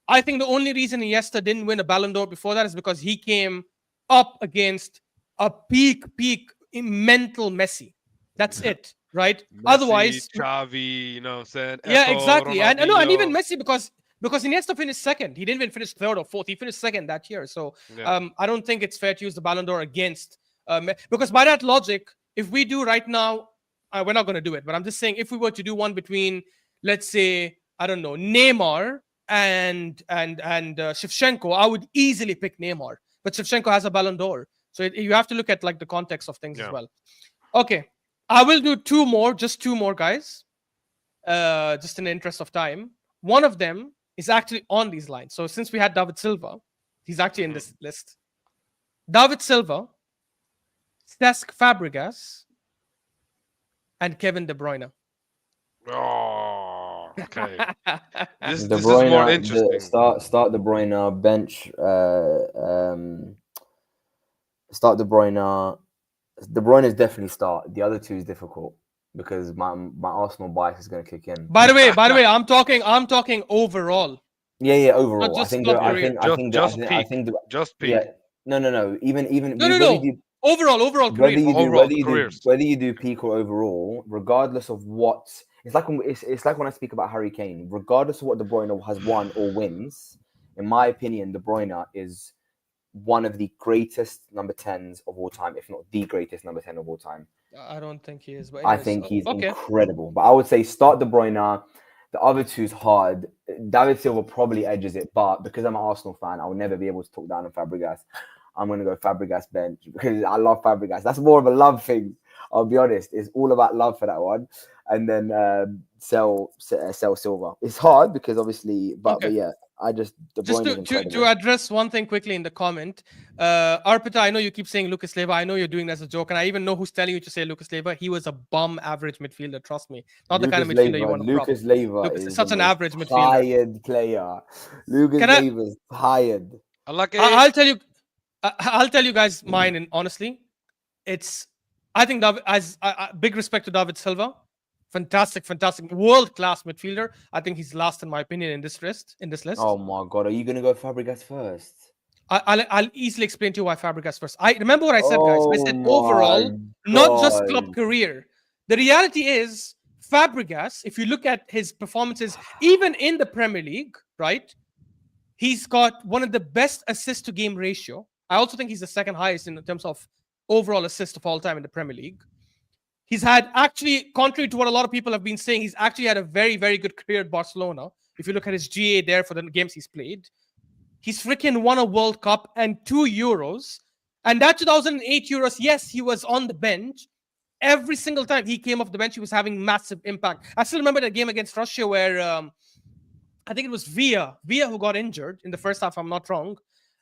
I think the only reason Iniesta didn't win a Ballon d'Or before that is because he came up against a peak mental Messi. That's it. Right? Messi, Otherwise, Xavi, you know what I'm saying? Yeah, exactly. And even Messi, because Because Iniesta finished second. He didn't even finish third or fourth. He finished second that year. So I don't think it's fair to use the Ballon d'Or against. Because by that logic, if we do right now, we're not going to do it. But I'm just saying, if we were to do one between, let's say, I don't know, Neymar and Shevchenko, I would easily pick Neymar. But Shevchenko has a Ballon d'Or. So you have to look at like the context of things as well. Okay. I will do just two more, guys. Just in the interest of time. One of them is actually on these lines. So since we had David Silva, he's actually in this list. David Silva, Cesc Fabregas, and Kevin De Bruyne. Oh, okay. This De Bruyne, is more interesting. Start De Bruyne, bench. Start De Bruyne. De Bruyne is definitely start. The other two is difficult because my Arsenal bias is going to kick in. By the way, I'm talking overall. Yeah, overall. Not just Just peak. Yeah, no. Even Overall careers. Whether you do peak or overall, regardless of what, it's like when I speak about Harry Kane. Regardless of what De Bruyne has won or wins, in my opinion, De Bruyne is one of the greatest number 10s of all time, if not the greatest number 10 of all time. I don't think he is. But I think he's incredible. But I would say start De Bruyne. The other two's hard. David Silva probably edges it, but because I'm an Arsenal fan, I'll never be able to talk down on Fabregas. I'm going to go Fabregas bench because I love Fabregas. That's more of a love thing. I'll be honest. It's all about love for that one. And then sell Silva. It's hard because obviously, but yeah, De just Bruyne is incredible. to address one thing quickly in the comment, Arpita, I know you keep saying Lucas Leiva. I know you're doing that as a joke, and I even know who's telling you to say Lucas Leiva. He was a bum average midfielder. Trust me, not the kind of midfielder you want to prop. Lucas Leiva is such an average midfielder. Tired player. Lucas Leiva is tired. I'll tell you. I'll tell you guys mine, and honestly, I think big respect to David Silva. Fantastic, world-class midfielder. I think he's last in my opinion in this list. Oh my god, are you gonna go Fabregas first? I'll easily explain to you why Fabregas first. I remember what I said, guys. I said overall, not just club career. The reality is Fabregas, if you look at his performances, even in the Premier League, right? He's got one of the best assist to game ratio. I also think he's the second highest in terms of overall assist of all time in the Premier League. He's had, actually, contrary to what a lot of people have been saying, he's actually had a very, very good career at Barcelona. If you look at his GA there for the games he's played, he's freaking won a World Cup and 2 Euros. And that 2008 Euros, yes, he was on the bench. Every single time he came off the bench, he was having massive impact. I still remember that game against Russia where I think it was Villa who got injured in the first half, if I'm not wrong.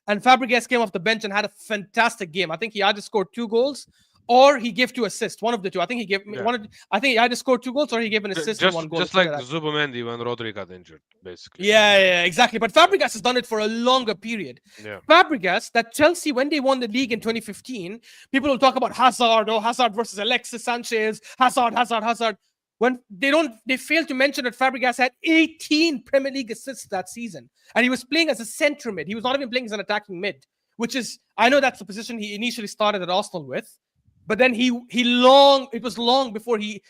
And Fabregas came off the bench and had a fantastic game. I think he either scored 2 goals or he gave 2 assists. One of the two. I think he gave one. I think he either scored 2 goals or he gave an assist and 1 goal. Just like Zubomendi when Rodri got injured, basically. Yeah, exactly. But Fabregas has done it for a longer period. Yeah. Fabregas, that Chelsea, when they won the league in 2015, people will talk about Hazard, Hazard versus Alexis Sanchez, Hazard. When they fail to mention that Fabregas had 18 Premier League assists that season. And he was playing as a centre mid. He was not even playing as an attacking mid, which is, I know that's the position he initially started at Arsenal with. But then it was long before he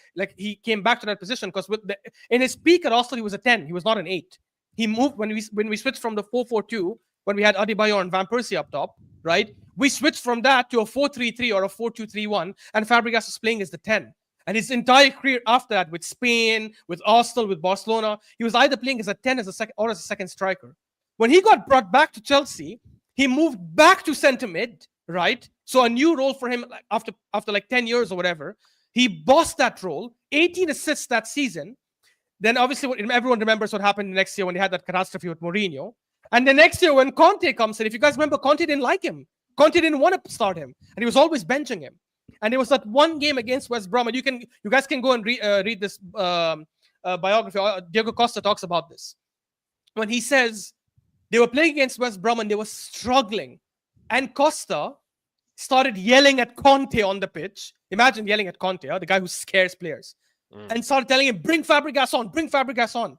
came back to that position, because in his peak at Arsenal, he was a 10. He was not an 8. He moved when we switched from the 4-4-2, when we had Adebayor and Van Persie up top, right? We switched from that to a 4-3-3 or a 4-2-3-1, and Fabregas was playing as the 10. And his entire career after that, with Spain, with Arsenal, with Barcelona, he was either playing as a 10 as a second striker. When he got brought back to Chelsea, he moved back to centre mid, right? So a new role for him after 10 years or whatever. He bossed that role, 18 assists that season. Then obviously everyone remembers what happened next year when they had that catastrophe with Mourinho. And the next year when Kante comes in, if you guys remember, Kante didn't like him. Kante didn't want to start him. And he was always benching him. And there was that one game against West Brom. And you guys can go and read this biography. Diego Costa talks about this. When he says they were playing against West Brom and they were struggling. And Costa started yelling at Kante on the pitch. Imagine yelling at Kante, the guy who scares players. And started telling him, bring Fabregas on.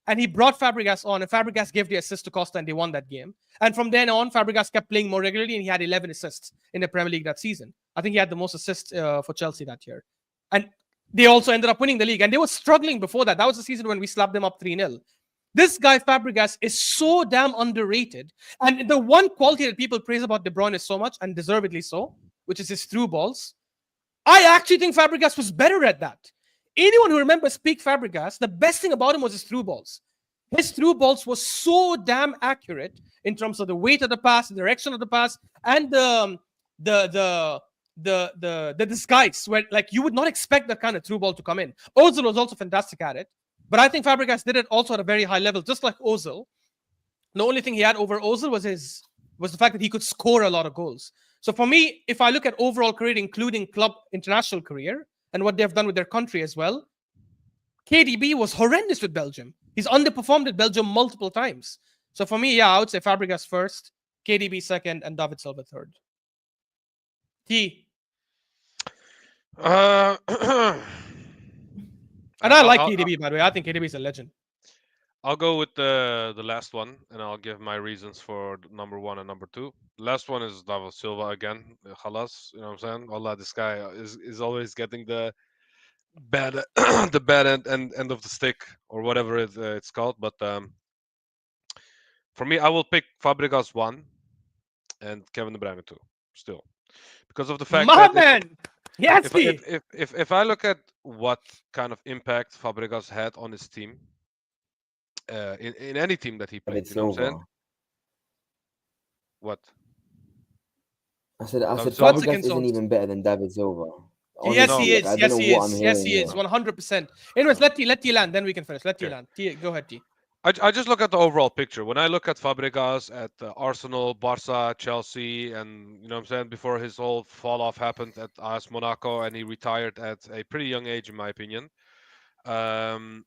And he brought Fabregas on, and Fabregas gave the assist to Costa, and they won that game. And from then on, Fabregas kept playing more regularly, and he had 11 assists in the Premier League that season. I think he had the most assists for Chelsea that year. And they also ended up winning the league. And they were struggling before that. That was the season when we slapped them up 3-0. This guy, Fabregas, is so damn underrated. And the one quality that people praise about De Bruyne so much, and deservedly so, which is his through balls, I actually think Fabregas was better at that. Anyone who remembers peak Fabregas, the best thing about him was his through balls. His through balls was so damn accurate in terms of the weight of the pass, the direction of the pass, and the disguise, where you would not expect that kind of through ball to come in. Ozil was also fantastic at it, but I think Fabregas did it also at a very high level, just like Ozil. The only thing he had over Ozil was the fact that he could score a lot of goals. So for me, if I look at overall career, including club international career, and what they've done with their country as well, KDB was horrendous with Belgium. He's underperformed at Belgium multiple times. So for me, I would say Fabregas first, KDB second, and David Silva third. T. And I like KDB, by the way. I think KDB is a legend. I'll go with the last one, and I'll give my reasons for number 1 and number 2. The last one is David Silva again. Khalas, you know what I'm saying? Allah, this guy is always getting the bad the bad end of the stick, or whatever it's called. But for me, I will pick Fabregas 1 and Kevin De Bruyne 2 still, because of the fact if I look at what kind of impact Fabregas had on his team, in any team that he played, you know what I'm saying? What? I said David Silva? 1 Fabregas second, isn't Sols. even better than David Silva. Yes, No. Honestly, he like, is. I Yes, don't know he what I'm is. Yes, hearing he is. here. 100%. Anyways, let T land, then we can finish. Let T Okay. land. T, go ahead, T. I just look at the overall picture. When I look at Fabregas at Arsenal, Barca, Chelsea, and you know what I'm saying, before his whole fall off happened at AS Monaco and he retired at a pretty young age, in my opinion. Um,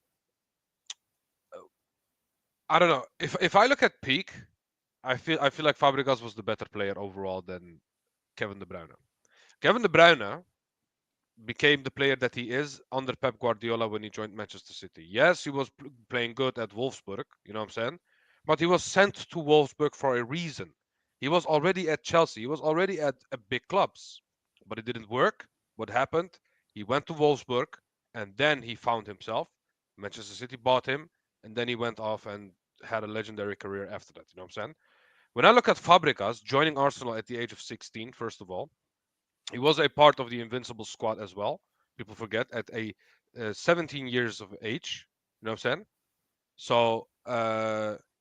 I don't know. If I look at peak, I feel like Fabregas was the better player overall than Kevin De Bruyne. Kevin De Bruyne became the player that he is under Pep Guardiola when he joined Manchester City. Yes, he was playing good at Wolfsburg, you know what I'm saying? But he was sent to Wolfsburg for a reason. He was already at Chelsea, he was already at big clubs, but it didn't work. What happened? He went to Wolfsburg and then he found himself. Manchester City bought him and then he went off and had a legendary career after that, you know what I'm saying? When I look at Fabregas joining Arsenal at the age of 16, first of all, he was a part of the Invincible squad as well. People forget at a 17 years of age. You know what I'm saying? So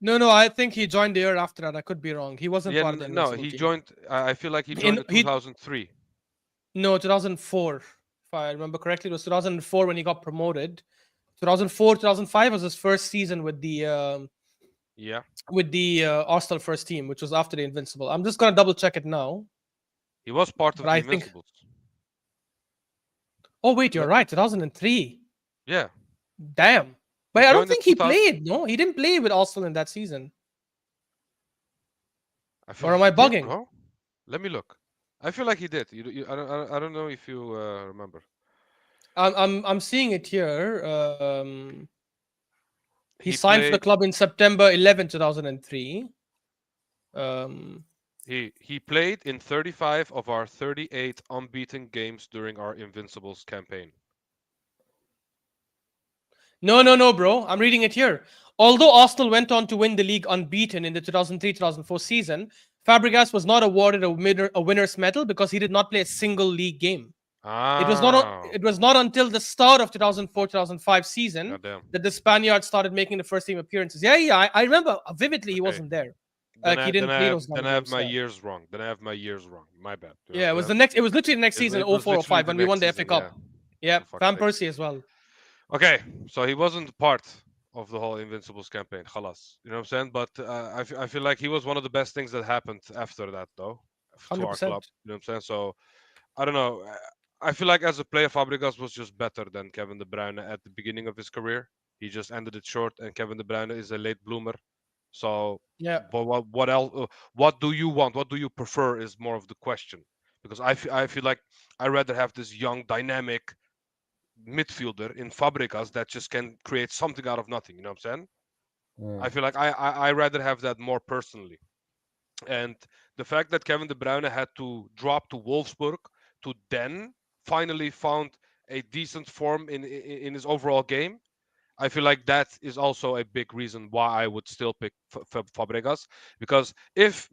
No, I think he joined the year after that. I could be wrong. He wasn't yeah, part of the no, Invincible he team. joined. I feel like he joined in 2003. No, 2004. If I remember correctly, it was 2004 when he got promoted. 2004, 2005 was his first season with the Yeah, Arsenal first team, which was after the Invincible. I'm just gonna double check it now, he was part of but the I think. Invincibles. Oh wait, you're Let- right. 2003. Yeah, Damn. he But I don't joined in think he 2000. played. No, he didn't play with Arsenal in that season. I feel Or am like I he did, bugging? bro. Let me look. I feel like he did. I don't know if you remember. I'm seeing it here. He He signed for the played. club in September 11, 2003. He played in 35 of our 38 unbeaten games during our Invincibles campaign. No, bro. I'm reading it here. Although Arsenal went on to win the league unbeaten in the 2003-2004 season, Fabregas was not awarded a winner's medal because he did not play a single league game. Ah, It was not until the start of 2004-2005 season goddamn. that the Spaniard started making the first team appearances. Yeah. I remember vividly he Okay. wasn't there. Then Like he I didn't play those then many I have games. my Yeah. years wrong. Then I have my years wrong. My bad. You know what Yeah, I'm it was saying? literally the next season, It was 04 literally 05, the when we next won the FA season. Yeah. Cup. Yeah, For fuck's Van sake. Persie as well. Okay, so he wasn't part of the whole Invincibles campaign. Khalas. You know what I'm saying? But I feel like he was one of the best things that happened after that, though, to our club. 100%. You know what I'm saying? So I don't know. I feel like as a player, Fabregas was just better than Kevin De Bruyne at the beginning of his career. He just ended it short, and Kevin De Bruyne is a late bloomer. So, Yeah. but what else? What do you want? What do you prefer is more of the question. Because I feel like I rather have this young, dynamic midfielder in Fabregas that just can create something out of nothing. You know what I'm saying? Yeah. I feel like I rather have that more personally. And the fact that Kevin De Bruyne had to drop to Wolfsburg to then finally found a decent form in his overall game, I feel like that is also a big reason why I would still pick Fabregas. Because if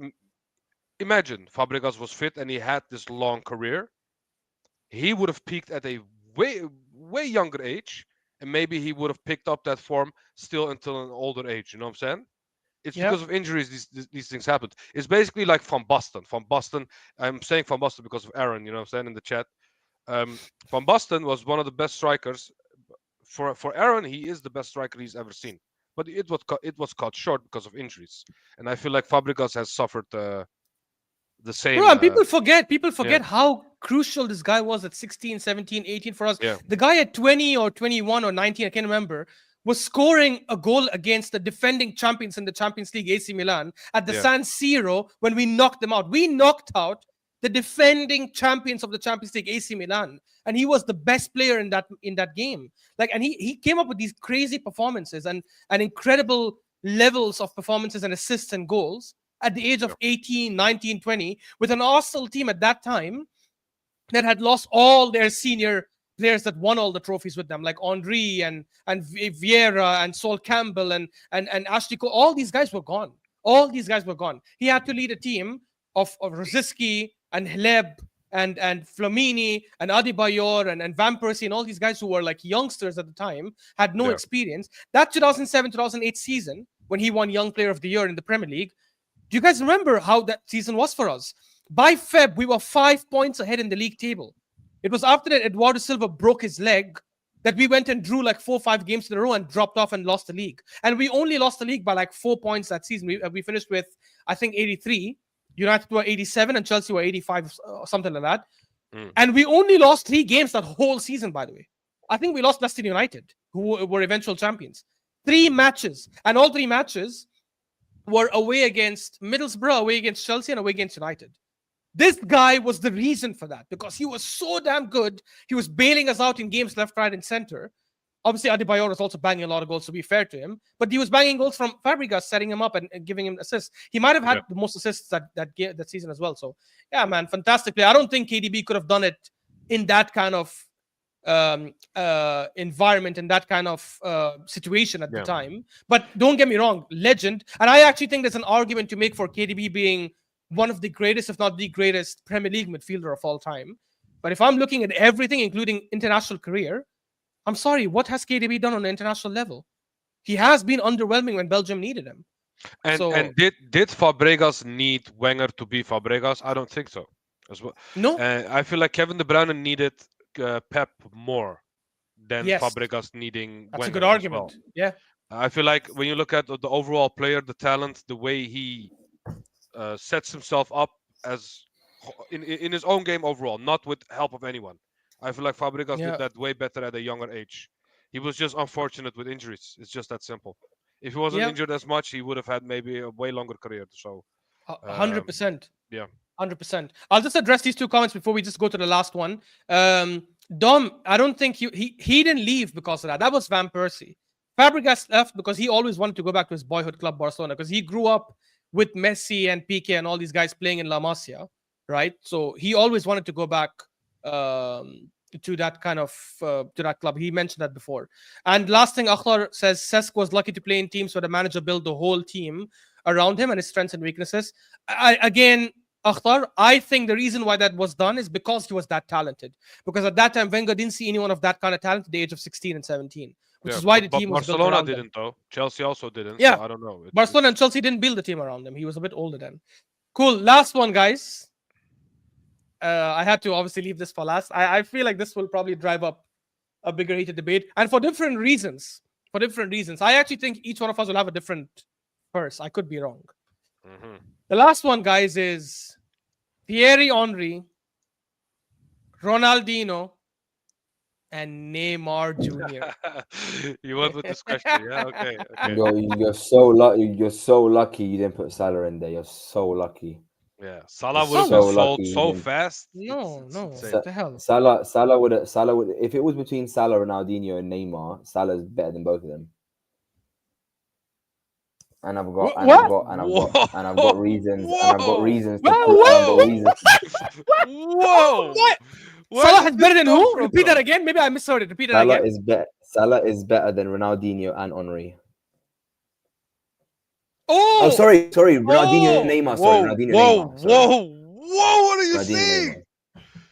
imagine Fabregas was fit and he had this long career, he would have peaked at a way younger age, and maybe he would have picked up that form still until an older age. You know what I'm saying? It's Yeah. because of injuries these things happened. It's basically like Van Basten. Van Basten, I'm saying Van Basten because of Aaron, you know what I'm saying, in the chat. Van Basten was one of the best strikers. For Aaron, he is the best striker he's ever seen. But it was cut short because of injuries. And I feel like Fabregas has suffered the Bro, same. and people Yeah, forget how crucial this guy was at 16, 17, 18 for us. yeah, The guy at 20 or 21 or 19, I can't remember, was scoring a goal against the defending champions in the Champions League, AC Milan, at the yeah, San Siro when we knocked them out. We knocked out the defending champions of the Champions League, AC Milan, and he was the best player in that game. Like, and he came up with these crazy performances and incredible levels of performances and assists and goals at the age yeah, of 18, 19, 20, with an Arsenal team at that time that had lost all their senior players that won all the trophies with them, like Henry and Vieira and Sol Campbell and Ashley Cole. All these guys were gone. All these guys were gone. He had to lead a team of Rosicky and Hleb and Flamini and Adebayor and Van Persie and all these guys who were like youngsters at the time, had no yeah. experience. That 2007-2008 season, when he won Young Player of the Year in the Premier League, do you guys remember how that season was for us? By Feb, we were 5 points ahead in the league table. It was after that Eduardo Silva broke his leg that we went and drew like 4 or 5 games in a row and dropped off and lost the league. And we only lost the league by like 4 points that season. We finished with, I think, 83. United were 87 and Chelsea were 85 or something like that. And we only lost 3 games that whole season, by the way. I think we lost Leicester United, who were eventual champions. 3 matches. And all 3 matches were away against Middlesbrough, away against Chelsea, and away against United. This guy was the reason for that because he was so damn good. He was bailing us out in games left, right, and center. Obviously, Adebayor was also banging a lot of goals, to be fair to him. But he was banging goals from Fabregas, setting him up and giving him assists. He might have had the most assists that season as well. So, yeah, man, fantastically. I don't think KDB could have done it in that kind of environment and that kind of situation at the time. But don't get me wrong, legend. And I actually think there's an argument to make for KDB being one of the greatest, if not the greatest, Premier League midfielder of all time. But if I'm looking at everything, including international career, I'm sorry, what has KDB done on an international level? He has been underwhelming when Belgium needed him. And did Fabregas need Wenger to be Fabregas? I don't think so. As well. No. I feel like Kevin De Bruyne needed Pep more than Fabregas needing That's Wenger a good argument. Well. Yeah. I feel like when you look at the overall player, the talent, the way he sets himself up as in his own game overall, not with help of anyone. I feel like Fabregas did that way better at a younger age. He was just unfortunate with injuries. It's just that simple. If he wasn't injured as much, he would have had maybe a way longer career. So, 100%. Yeah. 100%. I'll just address these 2 comments before we just go to the last one. Dom, I don't think he didn't leave because of that. That was Van Persie. Fabregas left because he always wanted to go back to his boyhood club, Barcelona, because he grew up with Messi and Piqué and all these guys playing in La Masia, right? So he always wanted to go back to that kind of to that club. He mentioned that before. And last thing, Akhtar says Cesc was lucky to play in teams where the manager built the whole team around him and his strengths and weaknesses. Again, Akhtar, I think the reason why that was done is because he was that talented. Because at that time, Wenger didn't see anyone of that kind of talent at the age of 16 and 17. Which is why the team was built around Barcelona didn't, though. Chelsea also didn't. Yeah. So I don't know. Barcelona and Chelsea didn't build the team around him. He was a bit older then. Cool. Last one, guys. I had to obviously leave this for last. I feel like this will probably drive up a bigger heated debate. And for different reasons. I actually think each one of us will have a different verse. I could be wrong. The last one, guys, is Thierry Henry, Ronaldinho, and Neymar Jr. You went with this question, yeah? Okay. You're so lucky. You're so lucky you didn't put Salah in there. You're so lucky. Yeah, Salah would have so been sold lucky so he fast. No. insane. What the hell? Salah would. If it was between Salah, Ronaldinho, and Neymar, Salah's better than both of them. And I've got reasons. And I've got reasons. Whoa! Salah is better than who? Repeat that again. Maybe I misheard it. Repeat that again. Salah is better than Ronaldinho and Henry. Oh, sorry. Ronaldinho and Neymar. Whoa! What are you saying?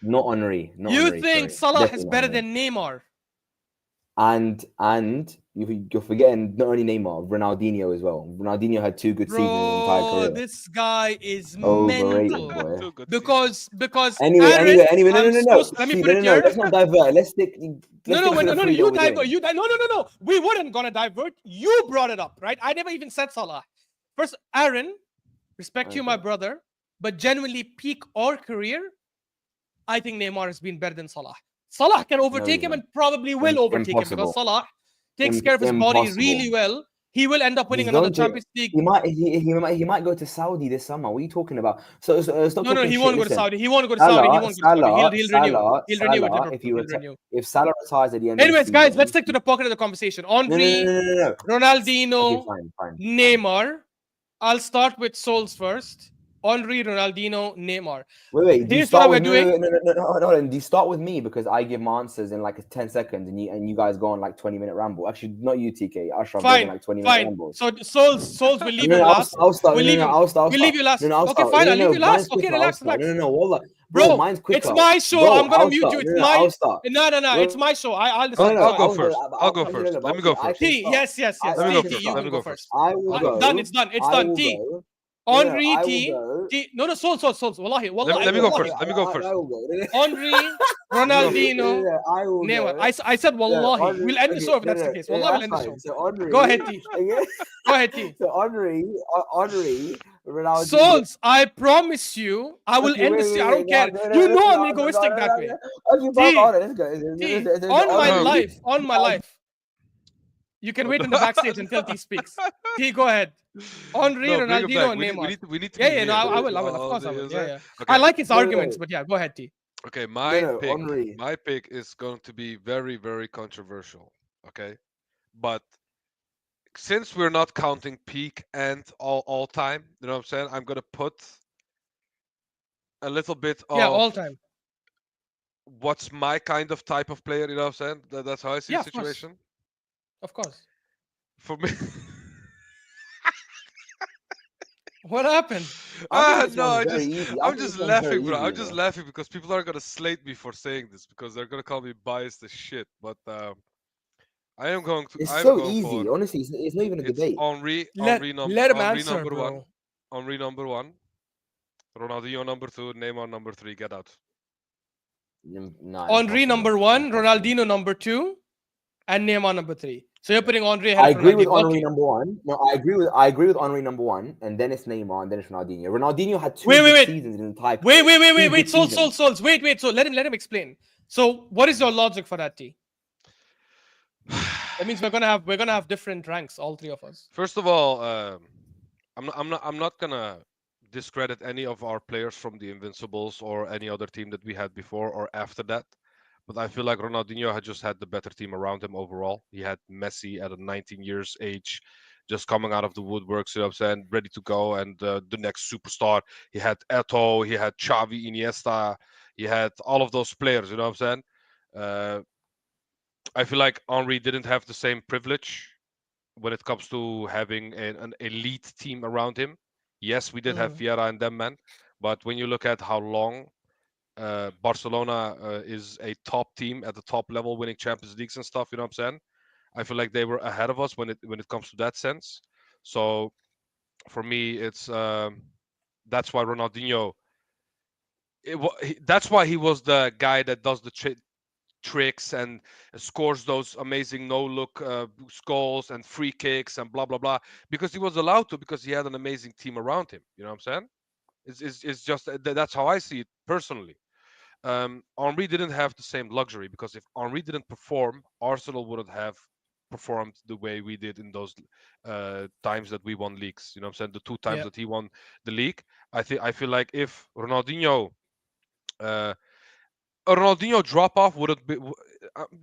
Not Henry. You think Salah is better than Neymar? And you're forgetting not only Neymar, Ronaldinho as well. Ronaldinho had 2 good seasons in his entire career. This guy is overrated, mental. boy. Because anyway, no. Let me put it here. Let's not divert. Let's stick. No. You divert. No. We weren't gonna divert. You brought it up, right? I never even said Salah. First, Aaron, respect you, my brother, but genuinely peak or career, I think Neymar has been better than Salah. Salah can overtake him and probably will overtake him because Salah takes care of his body really well. He will end up winning another Champions League. He might go to Saudi this summer. What are you talking about? So stop. No, he won't go to Saudi. He won't go to Saudi. He'll renew. If Salah retires at the end. Anyways, guys, let's stick to the pocket of the conversation. Henry, Ronaldinho, fine. Neymar. I'll start with Souls first. Henry, Ronaldinho, Neymar. Wait. Here's what we're doing. No. Do you start with me because I give my answers in like 10 seconds and you guys go on like 20-minute ramble? Actually, not you, TK. Ashraf goes on like 20-minute rambles. So Souls will leave you last. I'll start. We'll leave you last. Okay, fine. I'll leave you last. Okay, relax. No. Bro, mine's quicker. It's my show. Bro, I'm gonna mute you. It's my. I'll start. No. It's my show. I'll decide. I'll go first. Let me go first. T, yes. Let me go first. T, you can go first. I will go. Done. It's done. T. Henry, I will T. go. T. No, Souls. Wallahi. Let me go first. Let me go first. I will go. Henry, Ronaldinho, I will Neymar. go. I said wallahi. Henry, we'll end the show if that's the case. Wallahi, we'll that's end the fine. show. So Henry, Go ahead, T. okay? Go ahead, T. So Henry, Ronaldinho. Souls, I promise you, I will end the show. I don't care. You know I'm egoistic that way. Let's go. T, on my No. life. You can wait in the backstage until T speaks. T, go ahead. Henry, No, bring it Ronaldinho, back. and Neymar. We need to Yeah, be yeah, no, here. I will. Of all course, day, I will. is Yeah, it? yeah. Okay. I like his No, no, arguments, no. but yeah, go ahead, T. Okay, Henry. my pick is going to be very, very controversial. Okay, but since we're not counting peak and all time, you know what I'm saying? I'm gonna put a little bit Yeah, all of time. what's my kind of type of player. You know what I'm saying? That's how I see Yeah, the of course. situation. Of course. For me, What happened? no, Easy. I'm just laughing, bro. I'm just laughing because people are gonna slate me for saying this because they're gonna call me biased as shit. But I am going to. It's I'm so going easy. for. Honestly, it's not even a It's debate. Henri. Let him answer, Number one. bro. Henri number one. Ronaldinho number two. Neymar number three. Get out. No, Henry number 1, Impossible. Ronaldinho number 2, and Neymar number 3. So you're putting Henry ahead I of agree with Ronaldinho. Henry Okay. number one. No, I agree with Henry number one, and then it's Neymar, and then it's Ronaldinho. Ronaldinho had two good seasons in the entire. Wait. Souls. Wait. So let him explain. So what is your logic for that, T? That means we're gonna have different ranks, all three of us. First of all, I'm not gonna discredit any of our players from the Invincibles or any other team that we had before or after that. But I feel like Ronaldinho had just had the better team around him overall. He had Messi at a 19 years age, just coming out of the woodworks, you know what I'm saying, ready to go, and the next superstar. He had Eto'o, he had Xavi, Iniesta, he had all of those players, you know what I'm saying. I feel like Henri didn't have the same privilege when it comes to having an elite team around him. Yes, we did have Vieira and them, man. But when you look at how long Barcelona is a top team at the top level, winning Champions Leagues and stuff, you know what I'm saying? I feel like they were ahead of us when it comes to that sense. So for me, it's that's why Ronaldinho. That's why he was the guy that does the tricks and scores those amazing no-look goals and free kicks and blah blah blah, because he was allowed to, because he had an amazing team around him. You know what I'm saying? It's just that's how I see it personally. Henri didn't have the same luxury, because if Henri didn't perform, Arsenal wouldn't have performed the way we did in those times that we won leagues. You know what I'm saying? The two times that he won the league. I feel like if Ronaldinho a Ronaldinho drop off wouldn't be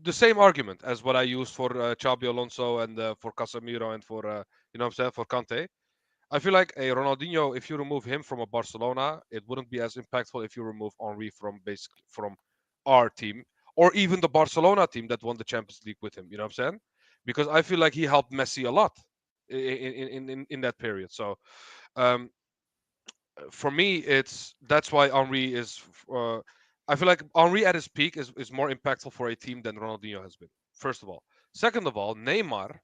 the same argument as what I used for Xabi Alonso and for Casemiro and for you know what I'm saying, for Kante. I feel like a Ronaldinho, if you remove him from a Barcelona, it wouldn't be as impactful if you remove Henri from basically from our team, or even the Barcelona team that won the Champions League with him. You know what I'm saying? Because I feel like he helped Messi a lot in that period. So for me, that's why Henri is. I feel like Henri at his peak is more impactful for a team than Ronaldinho has been. First of all, second of all, Neymar.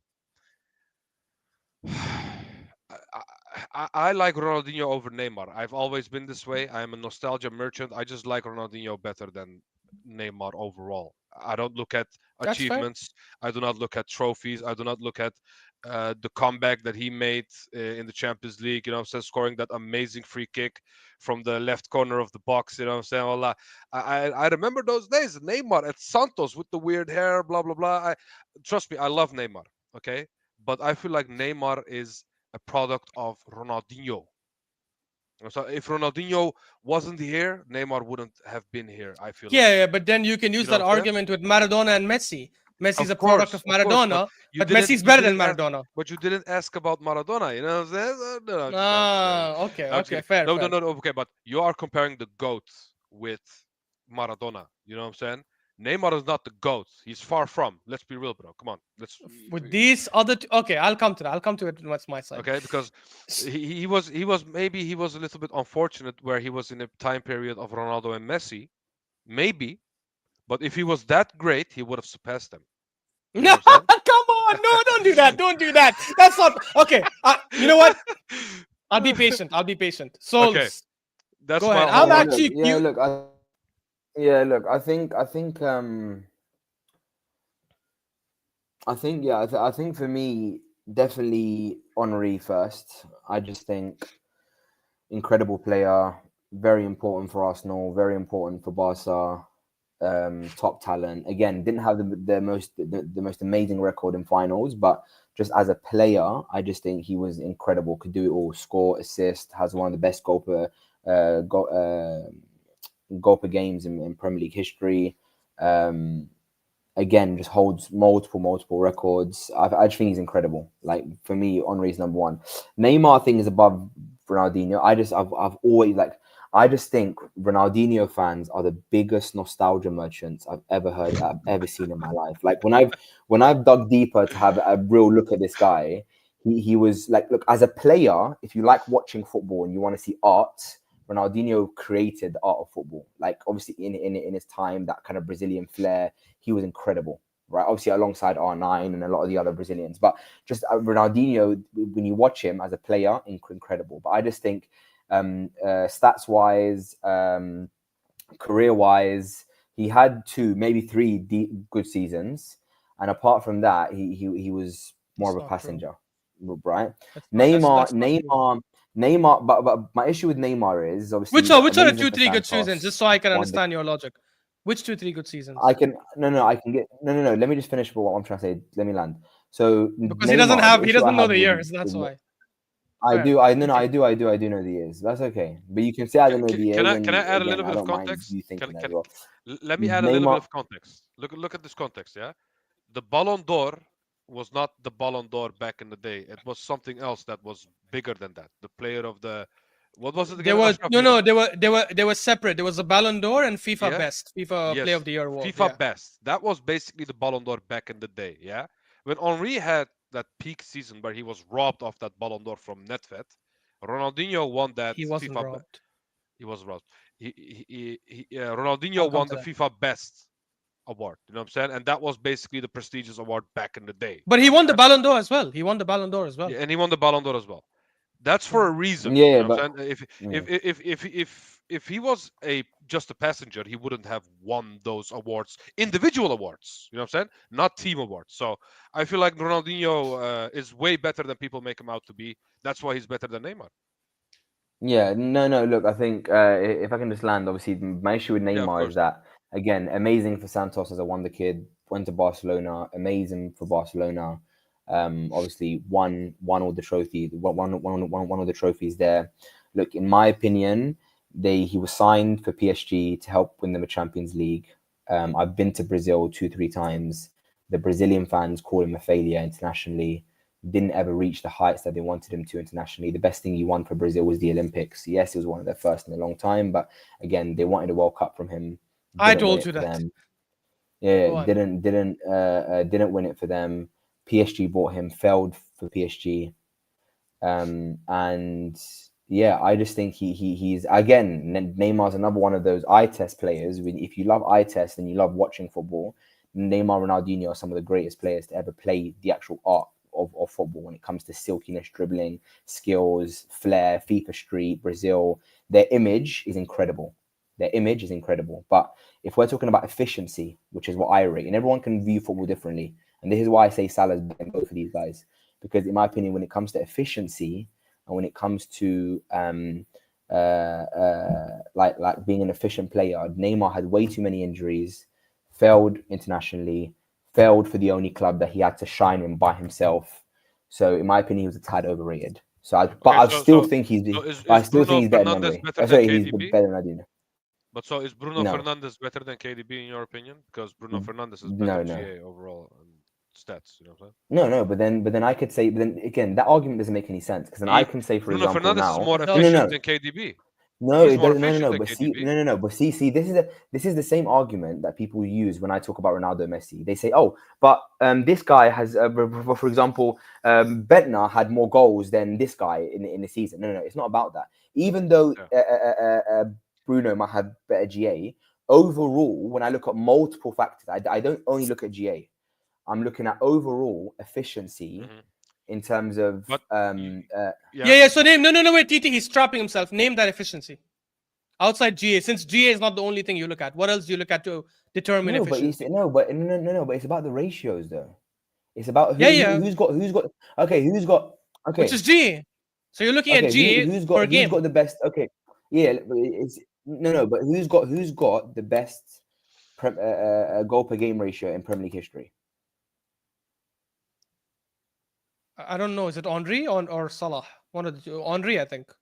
I like Ronaldinho over Neymar. I've always been this way. I am a nostalgia merchant. I just like Ronaldinho better than Neymar overall. I don't look at achievements. I do not look at trophies. I do not look at the comeback that he made in the Champions League. You know what I'm saying? Scoring that amazing free kick from the left corner of the box. You know what I'm saying? Well, I remember those days. Neymar at Santos with the weird hair, blah, blah, blah. Trust me, I love Neymar. Okay? But I feel like Neymar is a product of Ronaldinho. So if Ronaldinho wasn't here, Neymar wouldn't have been here. I feel like. Yeah, but then you can use that argument with Maradona and Messi. Messi's a product of Maradona, but Messi's better than Maradona. But you didn't ask about Maradona, you know what I'm saying? Okay, fair. No, okay, but you are comparing the GOAT with Maradona. You know what I'm saying? Neymar is not the GOAT. He's far from. Let's be real, bro. Come on. With these other okay, I'll come to that. I'll come to it. What's my side? Okay, because he was a little bit unfortunate where he was in a time period of Ronaldo and Messi, maybe, but if he was that great, he would have surpassed them. You know come on, no, don't do that. Don't do that. That's not okay. You know what? I'll be patient. I'll be patient. Okay, Souls, that's go my ahead. I'm Yeah, homework. look, actually yeah, cute. look, I think for me, definitely Henry first. I just think incredible player, very important for Arsenal, very important for Barca. Top talent. Again, didn't have the most amazing record in finals, but just as a player, I just think he was incredible. Could do it all: score, assist, has one of the best goal per games in Premier League history. Um, Again, just holds multiple records. I just think he's incredible. Like for me, Henry's number one. Neymar, I think, is above Ronaldinho. I've always like. I just think Ronaldinho fans are the biggest nostalgia merchants I've ever seen in my life. Like when I've dug deeper to have a real look at this guy, he was like, look, as a player, if you like watching football and you want to see art, Ronaldinho created the art of football. Like obviously in his time, that kind of Brazilian flair, he was incredible, right? Obviously alongside R9 and a lot of the other Brazilians, but just Ronaldinho, when you watch him as a player, incredible. But I just think stats wise, career wise, he had two, maybe three good seasons, and apart from that, he was more That's of a not true. passenger, right? That's not. That's not true. Neymar. But my issue with Neymar is Which obviously are which are the amazing two, for three good seasons? Santos. Just so I can Won the understand your logic. Which two, three good seasons? I can no, I can get no. Let me just finish what I'm trying to say. Let me land. So Because he doesn't Neymar, the have, he issue I doesn't know have the years. That's with why. Fair. Continue. I do know the years. That's okay. But you can say I don't know the Can years, I and add a again, little I bit of don't mind context? you thinking that Can as well. let me add a little bit Neymar, of context. Look at this context, yeah. The Ballon d'Or was not the Ballon d'Or back in the day. It was something else that was bigger than that. The player of the what was it They again? were Ashraf, no, you know. no. They were separate. There was a Ballon d'Or and FIFA Yeah. Best, FIFA Player Yes. of the Year award. FIFA Yeah, best. That was basically the Ballon d'Or back in the day, yeah. When Henri had that peak season where he was robbed of that Ballon d'Or from Netvet, Ronaldinho won that he wasn't FIFA. robbed. He was robbed. Ronaldinho I'll come won to the that. FIFA Best award. You know what I'm saying? And that was basically the prestigious award back in the day. But You know he what I'm won the saying? Ballon d'Or as well. He won the Ballon d'Or as well. Yeah, and he won the Ballon d'Or as well. That's Yeah. for a reason. You yeah, know what but I'm saying? mm, If he was just a passenger, he wouldn't have won those awards, individual awards. You know what I'm saying? Not team awards. So I feel like Ronaldinho is way better than people make him out to be. That's why he's better than Neymar. yeah, no. Look, I think if I can just land, obviously, my issue with Yeah, of Neymar is course. that again, amazing for Santos as a wonder kid. Went to Barcelona, amazing for Barcelona. Obviously, won all the trophies. One of the trophies there. Look, in my opinion, he was signed for PSG to help win them a Champions League. I've been to Brazil 2 3 times. The Brazilian fans call him a failure internationally. Didn't ever reach the heights that they wanted him to internationally. The best thing he won for Brazil was the Olympics. Yes, it was one of their first in a long time, but again, they wanted a World Cup from him. I Didn't win told it you for that. them. Yeah, Go on. didn't win it for them. PSG bought him, failed for PSG. And yeah, I just think he's again, Neymar's another one of those eye test players. If you love eye test and you love watching football, Neymar and Ronaldinho are some of the greatest players to ever play the actual art of football when it comes to silkiness, dribbling, skills, flair, FIFA Street, Brazil. Their image is incredible. Their image is incredible. But if we're talking about efficiency, which is what I rate, and everyone can view football differently, and this is why I say Salah's better than both of these guys, because in my opinion, when it comes to efficiency and when it comes to like being an efficient player, Neymar had way too many injuries, failed internationally, failed for the only club that he had to shine in by himself. So in my opinion, he was a tad overrated. But Okay, I still think I is still think Bruno he's better than Fernandez Henry. better than Sorry, he's KDB? better than Adina. But so is Bruno No, Fernandez better than KDB in your opinion? Because Bruno Fernandez is better no. GA overall and stats. You know what I'm saying? No. But then I could say. But then again, that argument doesn't make any sense because then I can say, for Bruno example, Fernandez is now. more It No, no, does. efficient no. than KDB. No, He's it more doesn't. efficient No. than But see, KDB. no. But see, this is the same argument that people use when I talk about Ronaldo, Messi. They say, "Oh, but this guy has, for example, Bentner had more goals than this guy in the season." No. It's not about that. Even though Yeah. Bruno might have better GA, overall, when I look at multiple factors, I don't only look at GA. I'm looking at overall efficiency. Mhm. in terms of But- Yeah. So name no wait, TT, he's trapping himself. Name that efficiency outside GA, since GA is not the only thing you look at. What else do you look at to determine efficiency? But it's about the ratios though. It's about who's got okay, which is GA. So you're looking at GA who's per game. Who's got the best? Okay, yeah, it's but who's got the best goal per game ratio in Premier League history? I don't know. Is it Henry or Salah? One of the two. Henry, I think.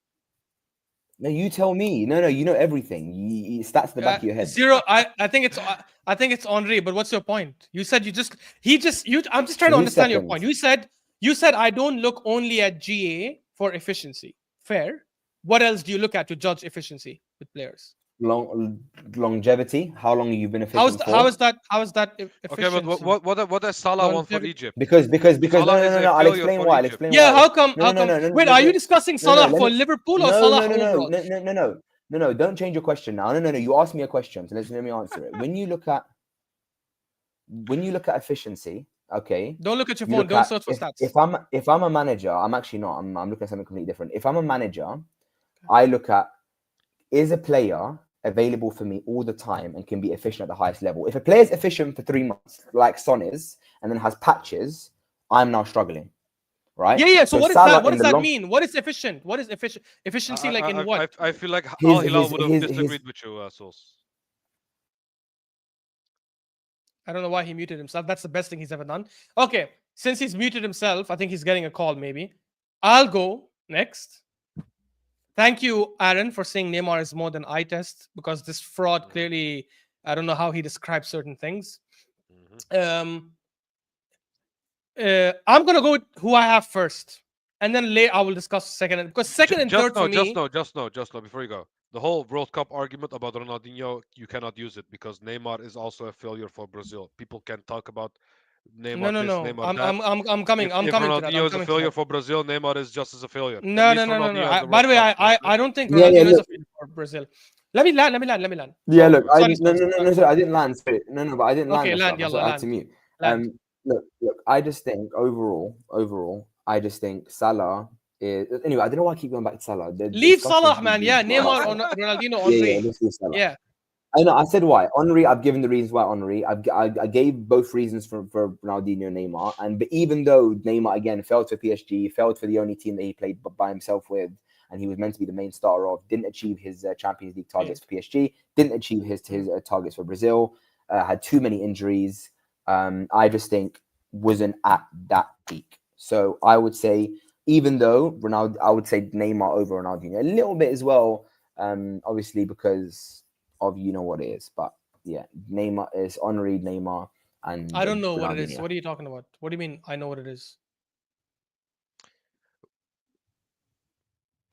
No, you tell me. No, you know everything. You stats at the back of your head. Zero. I think it's Henry. But what's your point? You said I'm just trying to understand your point. You said I don't look only at GA for efficiency. Fair. What else do you look at to judge efficiency with players? Longevity. How long you've been efficient for? How is that efficiency? Okay, but what does Salah want for Egypt? Because no. I'll explain why. Yeah, how come? Wait, are you discussing Salah for Liverpool or Salah overall? No. Don't change your question now. No. You asked me a question, so let me answer it. When you look at efficiency, okay. Don't look at your phone. Don't search for stats. If I'm a manager, I'm actually not. I'm looking at something completely different. If I'm a manager, I look at, is a player available for me all the time and can be efficient at the highest level? If a player is efficient for 3 months, like Son is, and then has patches, I'm now struggling, right? Yeah. So what is that? What does that mean? What is efficient? What is efficiency like in what? I feel like Al Hilal would have disagreed with you, Sauce. I don't know why he muted himself. That's the best thing he's ever done. Okay, since he's muted himself, I think he's getting a call maybe. I'll go next. Thank you, Aaron, for saying Neymar is more than eye test, because this fraud clearly, I don't know how he describes certain things. I'm going to go with who I have first. And then later I will discuss second. Because second and third for me... Just know, before you go. The whole World Cup argument about Ronaldinho, you cannot use it because Neymar is also a failure for Brazil. People can talk about Neymar. No. Neymar I'm coming. If Ronaldinho is a failure for Brazil, Neymar is just as a failure. No. By the way, I don't think Ronaldinho is a failure for Brazil. Let me land. Yeah, look, I didn't land. Sorry. No, but I didn't land. Okay, land. To mute. Look. I just think overall, I just think Salah is. Anyway, I don't know why I keep going back to Salah. Leave Salah, man. Yeah, Neymar or Ronaldinho, Henry. Yeah. I know. I said why. Henry, I've given the reasons why Henry. I gave both reasons for Ronaldinho and Neymar. But even though Neymar again failed for PSG, failed for the only team that he played by himself with, and he was meant to be the main star of, didn't achieve his Champions League targets for PSG, didn't achieve his targets for Brazil, had too many injuries. I just think wasn't at that peak. So I would say, even though I would say Neymar over Ronaldinho a little bit as well. Obviously because of what it is, but yeah, Neymar is Henry, Neymar, and I don't know what it is. What are you talking about? What do you mean? I know what it is.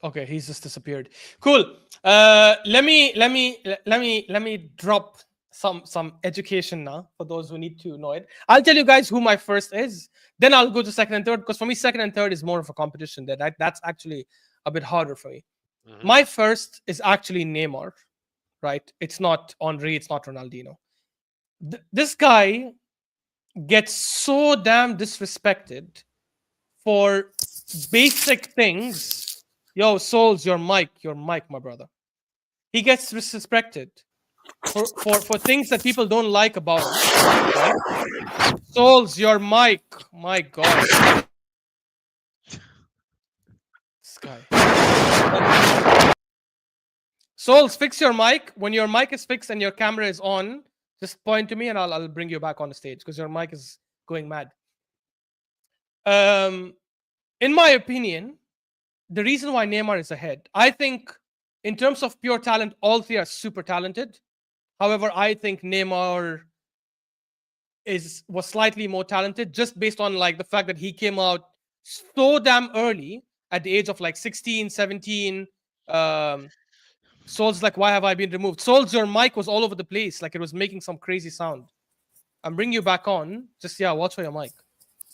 Okay, he's just disappeared. Cool. Let me drop some education now for those who need to know it. I'll tell you guys who my first is. Then I'll go to second and third, because for me, second and third is more of a competition. That's actually a bit harder for me. My first is actually Neymar. Right? It's not Henry, it's not Ronaldinho. This guy gets so damn disrespected for basic things. Yo, Souls, your mic, my brother. He gets disrespected for things that people don't like about him. Right? Souls, your mic. My God. This guy. Souls, fix your mic. When your mic is fixed and your camera is on, just point to me and I'll bring you back on the stage, because your mic is going mad. In my opinion, the reason why Neymar is ahead, I think in terms of pure talent, all three are super talented. However, I think Neymar was slightly more talented, just based on like the fact that he came out so damn early at the age of like 16, 17. Souls, like, why have I been removed? Souls, your mic was all over the place. Like, it was making some crazy sound. I'm bringing you back on. Just, watch for your mic.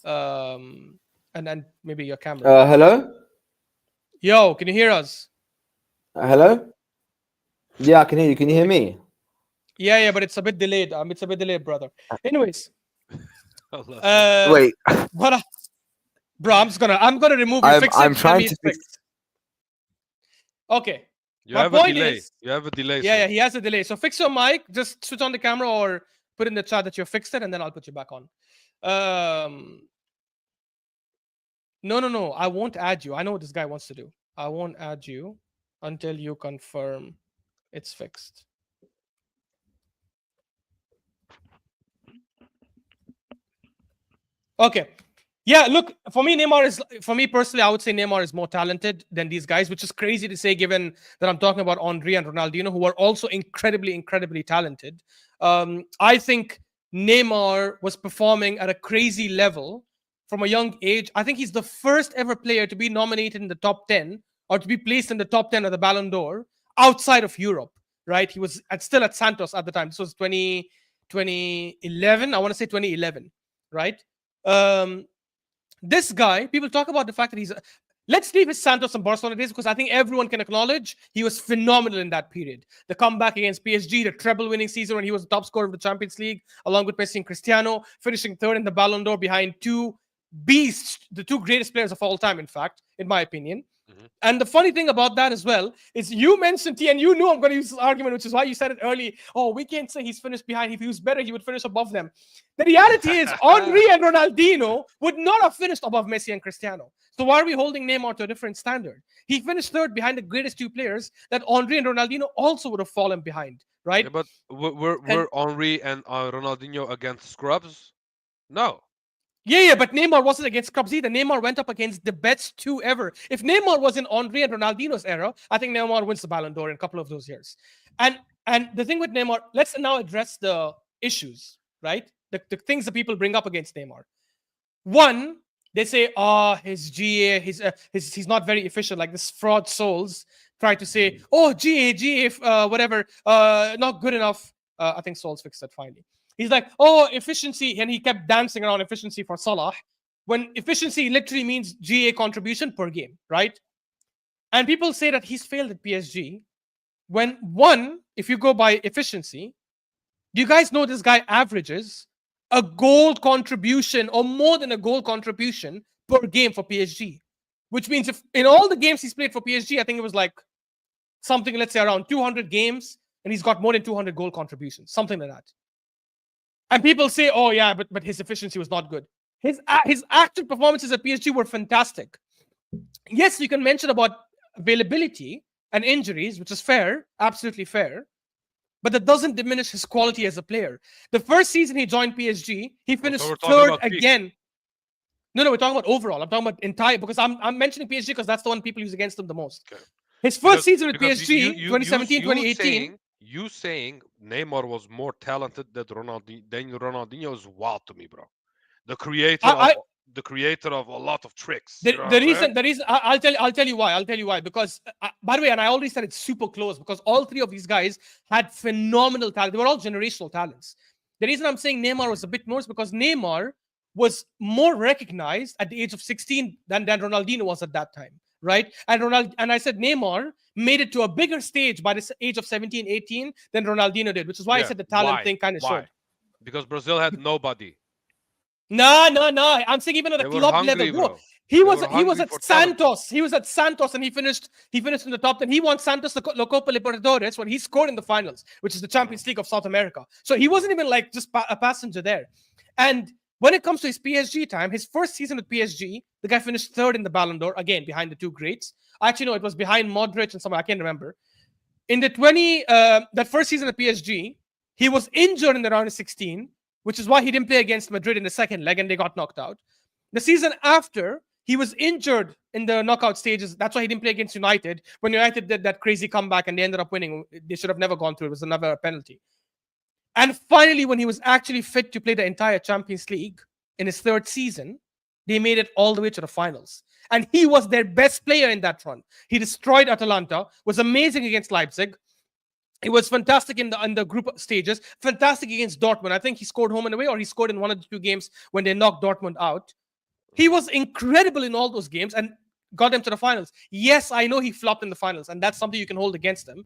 And then maybe your camera. Hello? Yo, can you hear us? Hello? Yeah, I can hear you. Can you hear me? Yeah, but it's a bit delayed. It's a bit delayed, brother. Anyways. Wait. Bro, I'm gonna remove you. Fix it. I'm Tell trying me to it's fix. fixed. Okay. You My have a point delay. is, You have a delay. yeah, Sir. he has a delay. So fix your mic. Just switch on the camera or put in the chat that you fixed it, and then I'll put you back on. No. I won't add you. I know what this guy wants to do. I won't add you until you confirm it's fixed. Okay. Yeah, look, for me personally, I would say Neymar is more talented than these guys, which is crazy to say given that I'm talking about Henry and Ronaldinho, who are also incredibly, incredibly talented. I think Neymar was performing at a crazy level from a young age. I think he's the first ever player to be nominated in the top 10 or to be placed in the top 10 of the Ballon d'Or outside of Europe, right? He was still at Santos at the time. This was 2011. I want to say 2011, right? This guy, people talk about the fact that let's leave his Santos and Barcelona days because I think everyone can acknowledge he was phenomenal in that period. The comeback against PSG, the treble-winning season when he was the top scorer of the Champions League, along with Messi and Cristiano, finishing third in the Ballon d'Or behind two beasts, the two greatest players of all time, in fact, in my opinion. Mm-hmm. And the funny thing about that as well is you mentioned T, and you knew I'm going to use this argument, which is why you said it early. Oh, we can't say he's finished behind. If he was better, he would finish above them. The reality is Henry and Ronaldinho would not have finished above Messi and Cristiano. So why are we holding Neymar to a different standard? He finished third behind the greatest two players that Henry and Ronaldinho also would have fallen behind, right? Yeah, but were Henry and Ronaldinho against scrubs? No. Yeah, but Neymar wasn't against Scrubs either. Neymar went up against the best two ever. If Neymar was in Henry and Ronaldinho's era, I think Neymar wins the Ballon d'Or in a couple of those years. And the thing with Neymar, let's now address the issues, right? The things that people bring up against Neymar. One, they say, his GA, he's not very efficient. Like this fraud souls try to say, GA, whatever, not good enough. I think Souls fixed that finally. He's like, efficiency, and he kept dancing around efficiency for Salah, when efficiency literally means GA contribution per game, right? And people say that he's failed at PSG, when one, if you go by efficiency, do you guys know this guy averages a goal contribution or more than a goal contribution per game for PSG? Which means if in all the games he's played for PSG, I think it was like something, let's say around 200 games, and he's got more than 200 goal contributions, something like that. And people say, but his efficiency was not good. His actual performances at PSG were fantastic. Yes, you can mention about availability and injuries, which is fair, absolutely fair. But that doesn't diminish his quality as a player. The first season he joined PSG, he finished third again. No, we're talking about overall. I'm talking about entire, because I'm mentioning PSG because that's the one people use against him the most. Okay. His first season with PSG, 2017, 2018. You saying Neymar was more talented than Ronaldinho is wild to me, bro. The creator of a lot of tricks. The reason I'll tell you why. Because by the way, and I already said it's super close because all three of these guys had phenomenal talent. They were all generational talents. The reason I'm saying Neymar was a bit more is because Neymar was more recognized at the age of 16 than Ronaldinho was at that time, right? And I said Neymar made it to a bigger stage by the age of 17, 18 than Ronaldinho did, which is why I said the talent thing kind of showed. Because Brazil had nobody. No. I'm saying even at the club level, bro. He was at Santos. He was at Santos and he finished in the top 10. He won Santos the Copa Libertadores when he scored in the finals, which is the Champions League of South America. So he wasn't even like just a passenger there. And when it comes to his PSG time, his first season with PSG, the guy finished third in the Ballon d'Or, again, behind the two greats. Actually, no, it was behind Modric and someone, I can't remember. In the that first season at PSG, he was injured in the round of 16, which is why he didn't play against Madrid in the second leg and they got knocked out. The season after, he was injured in the knockout stages. That's why he didn't play against United. When United did that crazy comeback and they ended up winning, they should have never gone through. It was another penalty. And finally, when he was actually fit to play the entire Champions League in his third season, they made it all the way to the finals. And he was their best player in that run. He destroyed Atalanta, was amazing against Leipzig. He was fantastic in the group stages, fantastic against Dortmund. I think he scored home and away, or he scored in one of the two games when they knocked Dortmund out. He was incredible in all those games and got them to the finals. Yes, I know he flopped in the finals, and that's something you can hold against him.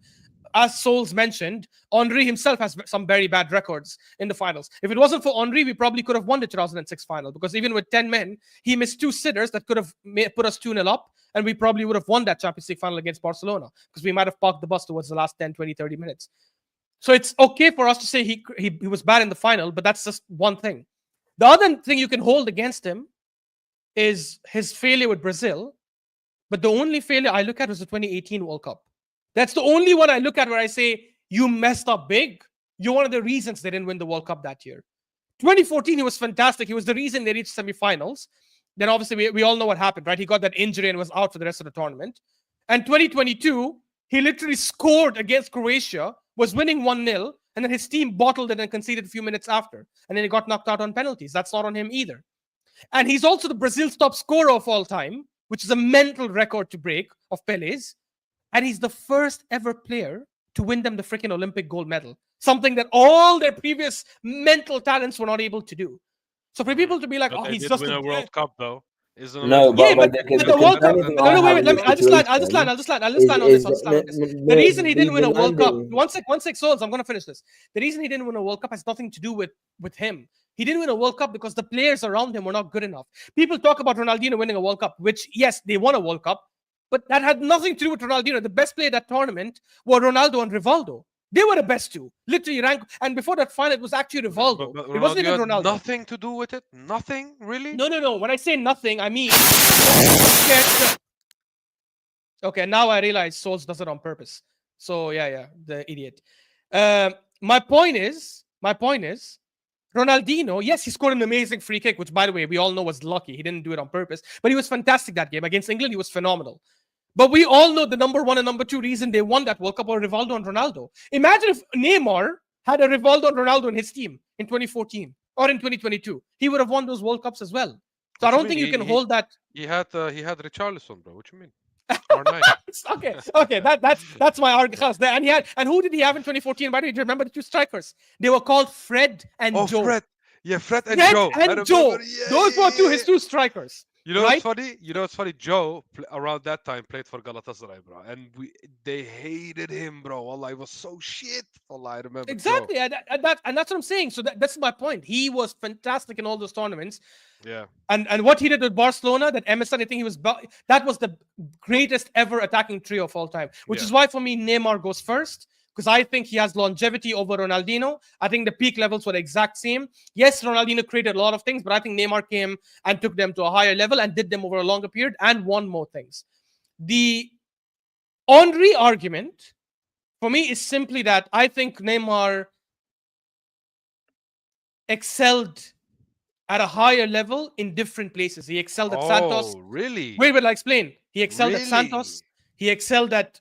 as Souls mentioned, Henry himself has some very bad records in the finals. If it wasn't for Henry, we probably could have won the 2006 final, because even with 10 men, he missed 2 sitters that could have put us 2-0 up, and we probably would have won that Champions League final against Barcelona, because we might have parked the bus towards the last 10, 20, 30 minutes. So it's okay for us to say he was bad in the final, but that's just one thing. The other thing you can hold against him is his failure with Brazil. But the only failure I look at was the 2018 World Cup. That's the only one I look at where I say, you messed up big. You're one of the reasons they didn't win the World Cup that year. 2014, he was fantastic. He was the reason they reached semifinals. Then obviously we all know what happened, right? He got that injury and was out for the rest of the tournament. And 2022, he literally scored against Croatia, was winning 1-0, and then his team bottled it and conceded a few minutes after. And then he got knocked out on penalties. That's not on him either. And he's also the Brazil's top scorer of all time, which is a mental record to break of Pele's. And he's the first ever player to win them the freaking Olympic gold medal. Something that all their previous mental talents were not able to do. So for people to be like, But oh, they he's did just win a a World Cup, though. No, yeah, but but the World Cup. No, wait, let me. I'll just land on this. I'll just land on this. The reason he didn't win a World Cup. One sec, Souls. I'm gonna finish this. The reason he didn't win a World Cup has nothing to do with him. He didn't win a World Cup because the players around him were not good enough. People talk about Ronaldinho winning a World Cup, which yes, they won a World Cup, but that had nothing to do with Ronaldinho. The best player at that tournament were Ronaldo and Rivaldo. They were the best two. Literally ranked. And before that final, it was actually Rivaldo. But It wasn't even had Ronaldo. nothing to do with it? Nothing? Really? No. When I say nothing, I mean... Okay, now I realize Souls does it on purpose. So, yeah, the idiot. My point is, Ronaldinho, yes, he scored an amazing free kick, which, by the way, we all know was lucky. He didn't do it on purpose. But he was fantastic that game. Against England, he was phenomenal. But we all know the number one and number two reason they won that World Cup were Rivaldo and Ronaldo. Imagine if Neymar had a Rivaldo and Ronaldo in his team in 2014 or in 2022. He would have won those World Cups as well. So I don't think you can hold that. He had Richarlison, bro. What you mean? R9. Okay. That's my argument. And who did he have in 2014? By the way, do you remember the two strikers? They were called Fred and Joe. Fred. Yeah, Fred and Joe. Yeah, those were his two strikers. You know right? what's funny? Joe around that time played for Galatasaray, bro, and they hated him, bro. Allah, he was so shit. Allah, I remember. Exactly, Joe. and that's what I'm saying. So that's my point. He was fantastic in all those tournaments. Yeah. And what he did with Barcelona, that Emerson, I think that was the greatest ever attacking trio of all time. Which is why for me Neymar goes first. Because I think he has longevity over Ronaldinho. I think the peak levels were the exact same. Yes, Ronaldinho created a lot of things, but I think Neymar came and took them to a higher level and did them over a longer period and won more things. The Henry argument for me is simply that I think Neymar excelled at a higher level in different places. He excelled at Santos. Oh, really? Wait, I'll explain. He excelled at Santos. He excelled at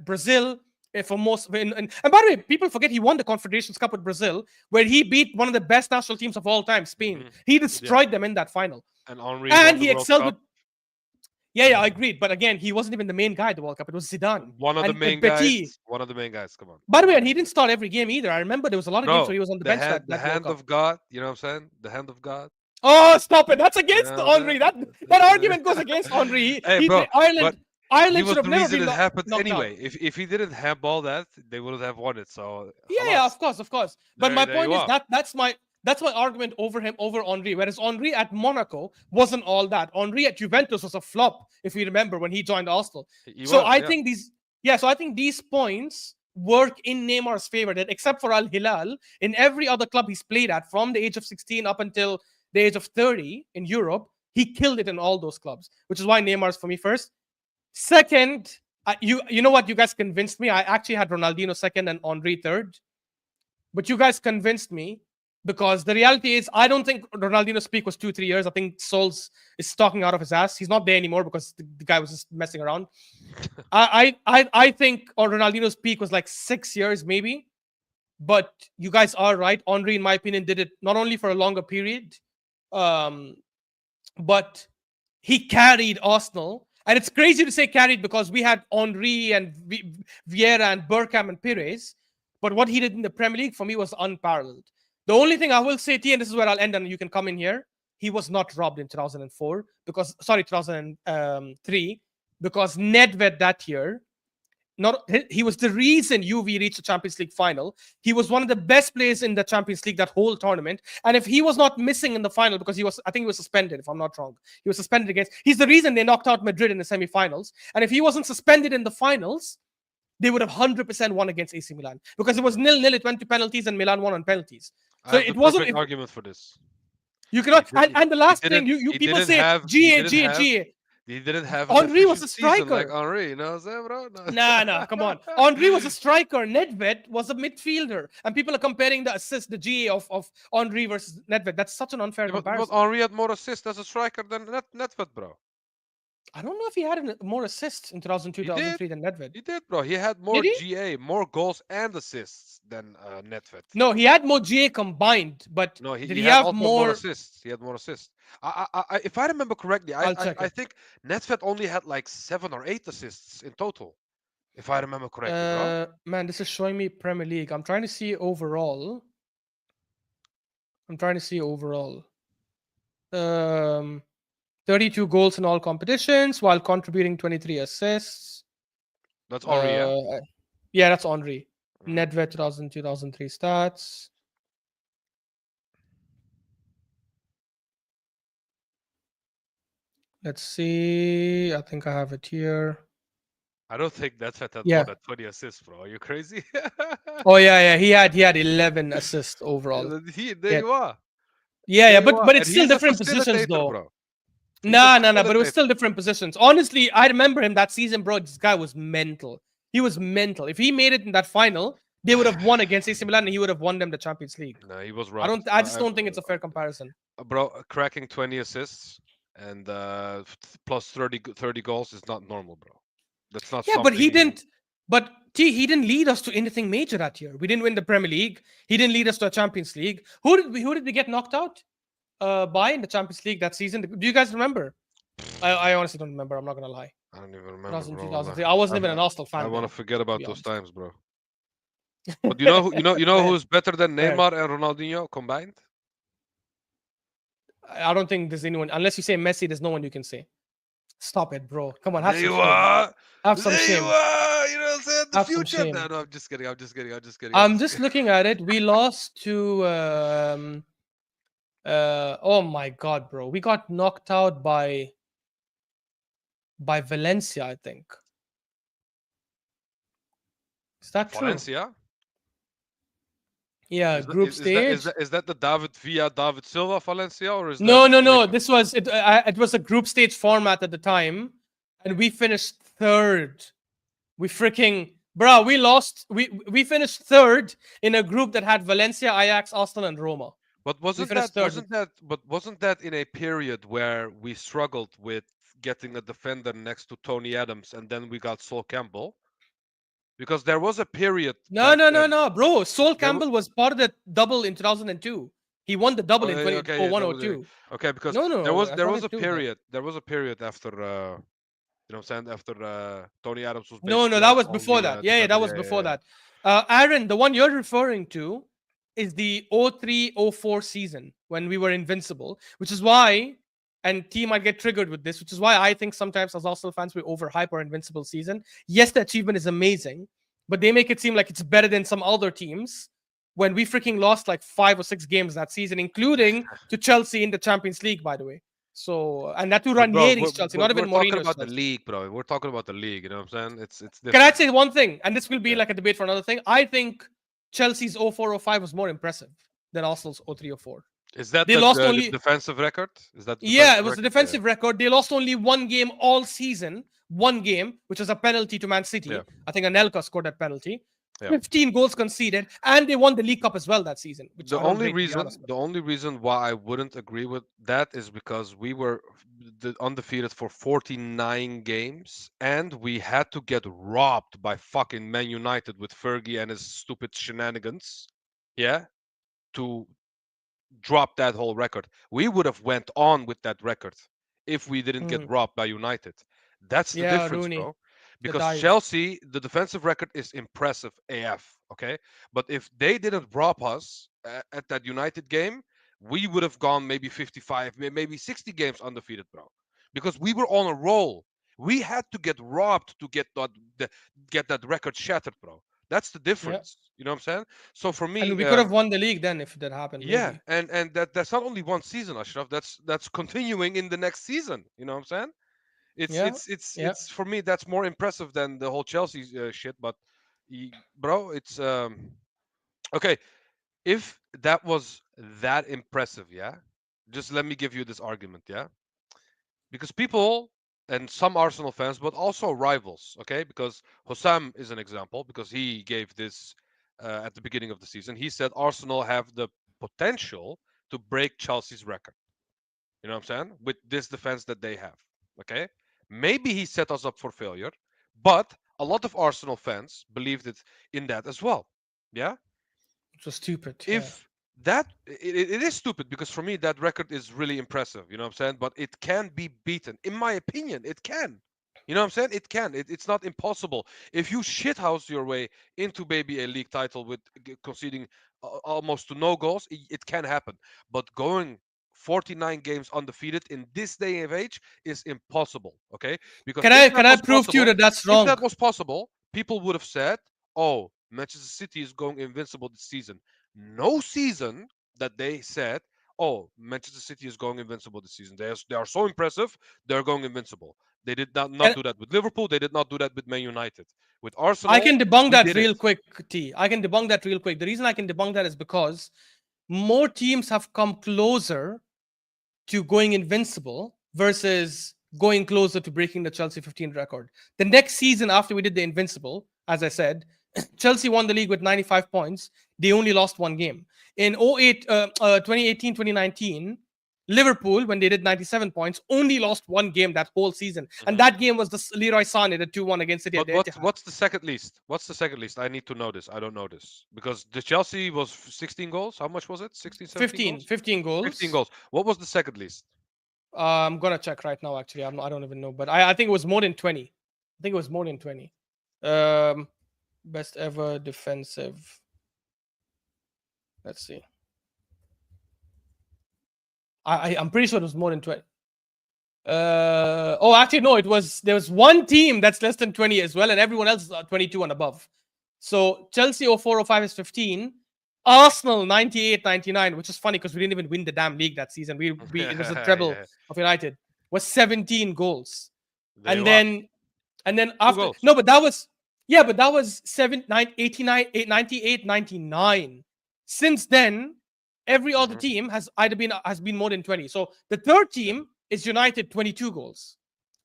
Brazil. And by the way, people forget he won the Confederations Cup with Brazil, where he beat one of the best national teams of all time, Spain. Mm-hmm. He destroyed them in that final. And he excelled with... Yeah, I agreed. But again, he wasn't even the main guy at the World Cup. It was Zidane. One of the main guys. Come on. By the way, and he didn't start every game either. I remember there was a lot of games where he was on the bench. The hand of God. You know what I'm saying? The hand of God. Oh, stop it! That's against Henry. That argument goes against Henry. Hey, bro, Ireland he was should have the never reason been it happened anyway. Out. If he didn't handball that, they wouldn't have won it. So yeah, of course. But my point is that's my argument over Henry. Whereas Henry at Monaco wasn't all that. Henry at Juventus was a flop, if you remember, when he joined Arsenal. I think these points work in Neymar's favor. That except for Al Hilal, in every other club he's played at, from the age of 16 up until the age of 30 in Europe, he killed it in all those clubs. Which is why Neymar's for me first. Second, you know what? You guys convinced me. I actually had Ronaldinho second and Henry third. But you guys convinced me because the reality is I don't think Ronaldinho's peak was 2-3 years. I think Souls is talking out of his ass. He's not there anymore because the guy was just messing around. I think Ronaldinho's peak was like 6 years maybe. But you guys are right. Henry, in my opinion, did it not only for a longer period, but he carried Arsenal. And it's crazy to say carried because we had Henry and Vieira and Bergkamp and Pires. But what he did in the Premier League for me was unparalleled. The only thing I will say to you, and this is where I'll end and you can come in here, he was not robbed in 2003, because Nedved that year, he was the reason UV reached the Champions League final. He was one of the best players in the Champions League that whole tournament. And if he was not missing in the final, because I think he was suspended, if I'm not wrong. He was suspended he's the reason they knocked out Madrid in the semi-finals. And if he wasn't suspended in the finals, they would have 100% won against AC Milan. Because it was 0-0, it went to penalties, and Milan won on penalties. So it wasn't an argument for this. You cannot. And the last thing, you people say GA. He didn't have Henry was a striker. Like Henry, you know what I'm saying, bro? Nah, come on. Henry was a striker. Nedved was a midfielder. And people are comparing the assist, the GA of Henry versus Nedved. That's such an unfair comparison. But Henry had more assists as a striker than Nedved, bro. I don't know if he had more assists in 2002, 2003 than Nedved. He did, bro. He had more GA, more goals and assists than Nedved. No, he had more GA combined, but no, did he have more assists? He had more assists. If I remember correctly, I think Nedved only had like 7 or 8 assists in total. If I remember correctly, bro. Man, this is showing me Premier League. I'm trying to see overall. 32 goals in all competitions while contributing 23 assists. That's Henry, yeah? Yeah, that's Henry. Nedved 2003 stats. Let's see. I think I have it here. I don't think Nedved had more than 20 assists, bro. Are you crazy? Oh yeah. He had 11 assists overall. There you are. Yeah, but it's still different positions though. Bro. Nah, but it was still different positions. Honestly, I remember him that season, bro. This guy was mental. He was mental. If he made it in that final, they would have won against AC Milan and he would have won them the Champions League. No, he was wrong. I just don't think it's a fair comparison. Bro, cracking 20 assists and plus 30 goals is not normal, bro. That's not something... but he didn't... But he didn't lead us to anything major that year. We didn't win the Premier League. He didn't lead us to a Champions League. Who did we get knocked out by in the Champions League that season? Do you guys remember? I honestly don't remember. I'm not gonna lie. I don't even remember. 2003. I wasn't even an Arsenal fan. I want to forget about those times, bro. But you know who's better than Neymar and Ronaldinho combined? I don't think there's anyone, unless you say Messi. There's no one you can say. Stop it, bro. Come on, have some shame. Have some shame. You know what I'm saying? The future. No, I'm just kidding. I'm just looking at it. We lost to. Oh my God, bro. We got knocked out by Valencia, I think. Is that true? Valencia? Yeah, group stage. Is that the David Silva Valencia, or is no? This was it. It was a group stage format at the time, and we finished third. We lost. We finished third in a group that had Valencia, Ajax, Arsenal, and Roma. But wasn't that in a period where we struggled with getting a defender next to Tony Adams, and then we got Sol Campbell? Because there was a period. No, bro. Sol Campbell was part of the double in 2002. He won the double in 2001-02. Okay, because there was a period. There was a period after, you know what I'm saying, after Tony Adams was. No, that was before that. Yeah, that was before that. Aaron, the one you're referring to is the 03-04 season when we were invincible, which is why, and T might get triggered with this, which is why I think sometimes as Arsenal fans we overhype our invincible season. Yes, the achievement is amazing, but they make it seem like it's better than some other teams when we freaking lost like 5 or 6 games that season, including to Chelsea in the Champions League, by the way. So, and that to Ranieri's Chelsea, not even Mourinho's. We're talking about Chelsea. the league, bro. We're talking about the league. You know what I'm saying? It's different. Can I say one thing? And this will be like a debate for another thing. I think Chelsea's 04-05 was more impressive than Arsenal's 03-04. Is that they lost only defensive record? Is that it was the defensive record. They lost only one game all season. One game, which was a penalty to Man City. Yeah. I think Anelka scored that penalty. Yeah. 15 goals conceded, and they won the League Cup as well that season. The only reason why I wouldn't agree with that is because we were undefeated for 49 games, and we had to get robbed by fucking Man United with Fergie and his stupid shenanigans. Yeah, to drop that whole record. We would have went on with that record if we didn't get robbed by United. That's the difference, Rooney. Bro. Because Chelsea, the defensive record is impressive AF, okay? But if they didn't rob us at that United game, we would have gone maybe 55, maybe 60 games undefeated, bro. Because we were on a roll. We had to get robbed to get that record shattered, bro. That's the Yeah. difference. You know what I'm saying? So for And me, we could have won the league then if that happened, yeah, maybe. and that's not only one season, Ashraf. That's continuing in the next season. You know what I'm saying? It's Yeah. it's it's Yeah. it's for me that's more impressive than the whole Chelsea shit. But bro, it's okay. If that was that impressive, yeah, just let me give you this argument, yeah, because people and some Arsenal fans, but also rivals, okay, because Hossam is an example because he gave this at the beginning of the season. He said Arsenal have the potential to break Chelsea's record. You know what I'm saying? With this defense that they have. Okay? Maybe he set us up for failure, but a lot of Arsenal fans believed it in that as well. Yeah? It was stupid. Yeah. If that it is stupid because for me that record is really impressive, you know what I'm saying? But it can be beaten. In my opinion, it can. You know what I'm saying? It can. It's not impossible. If you shithouse your way into maybe a league title with conceding almost to no goals, it can happen. But going 49 games undefeated in this day of age is impossible. Okay, because Can I prove to you that that's if wrong? that was possible, people would have said, "Oh, Manchester City is going invincible this season." No season that they said, "Oh, Manchester City is going invincible this season." They are so impressive, they're going invincible. They did not Can, do that with Liverpool. They did not do that with Man United. With I Arsenal, can debunk we that did it. real quick, T. I can debunk that real quick. The reason I can debunk that is because more teams have come closer to going invincible versus going closer to breaking the Chelsea 15 record. The next season after we did the invincible, as I said, Chelsea won the league with 95 points. They only lost one game. In 2018, 2019, Liverpool, when they did 97 points, only lost one game that whole season. And Mhm. that game was the Leroy Sané, the 2-1 against City at But the Etihad. what's the second least? What's the second least? I need to know this. I don't know this because the Chelsea was 16 goals. How much was it? 16, 17 15, goals? 15 15 goals. goals. What was the second least? I'm gonna check right now. Actually, I don't even know, but I think it was more than 20. I think it was more than 20. Um, best ever defensive. Let's see. I'm pretty sure it was more than 20. Oh, actually, no. There was one team that's less than 20 as well, and everyone else is 22 and above. So Chelsea 04-05 is 15. Arsenal 98-99, which is funny because we didn't even win the damn league that season. It was a treble Yeah, of United. Was 17 goals. there And you are. then Two after goals. no, but that was 89, 98, 99. Since then, every other Mhm, team has been more than 20. So the third team is United 22 goals.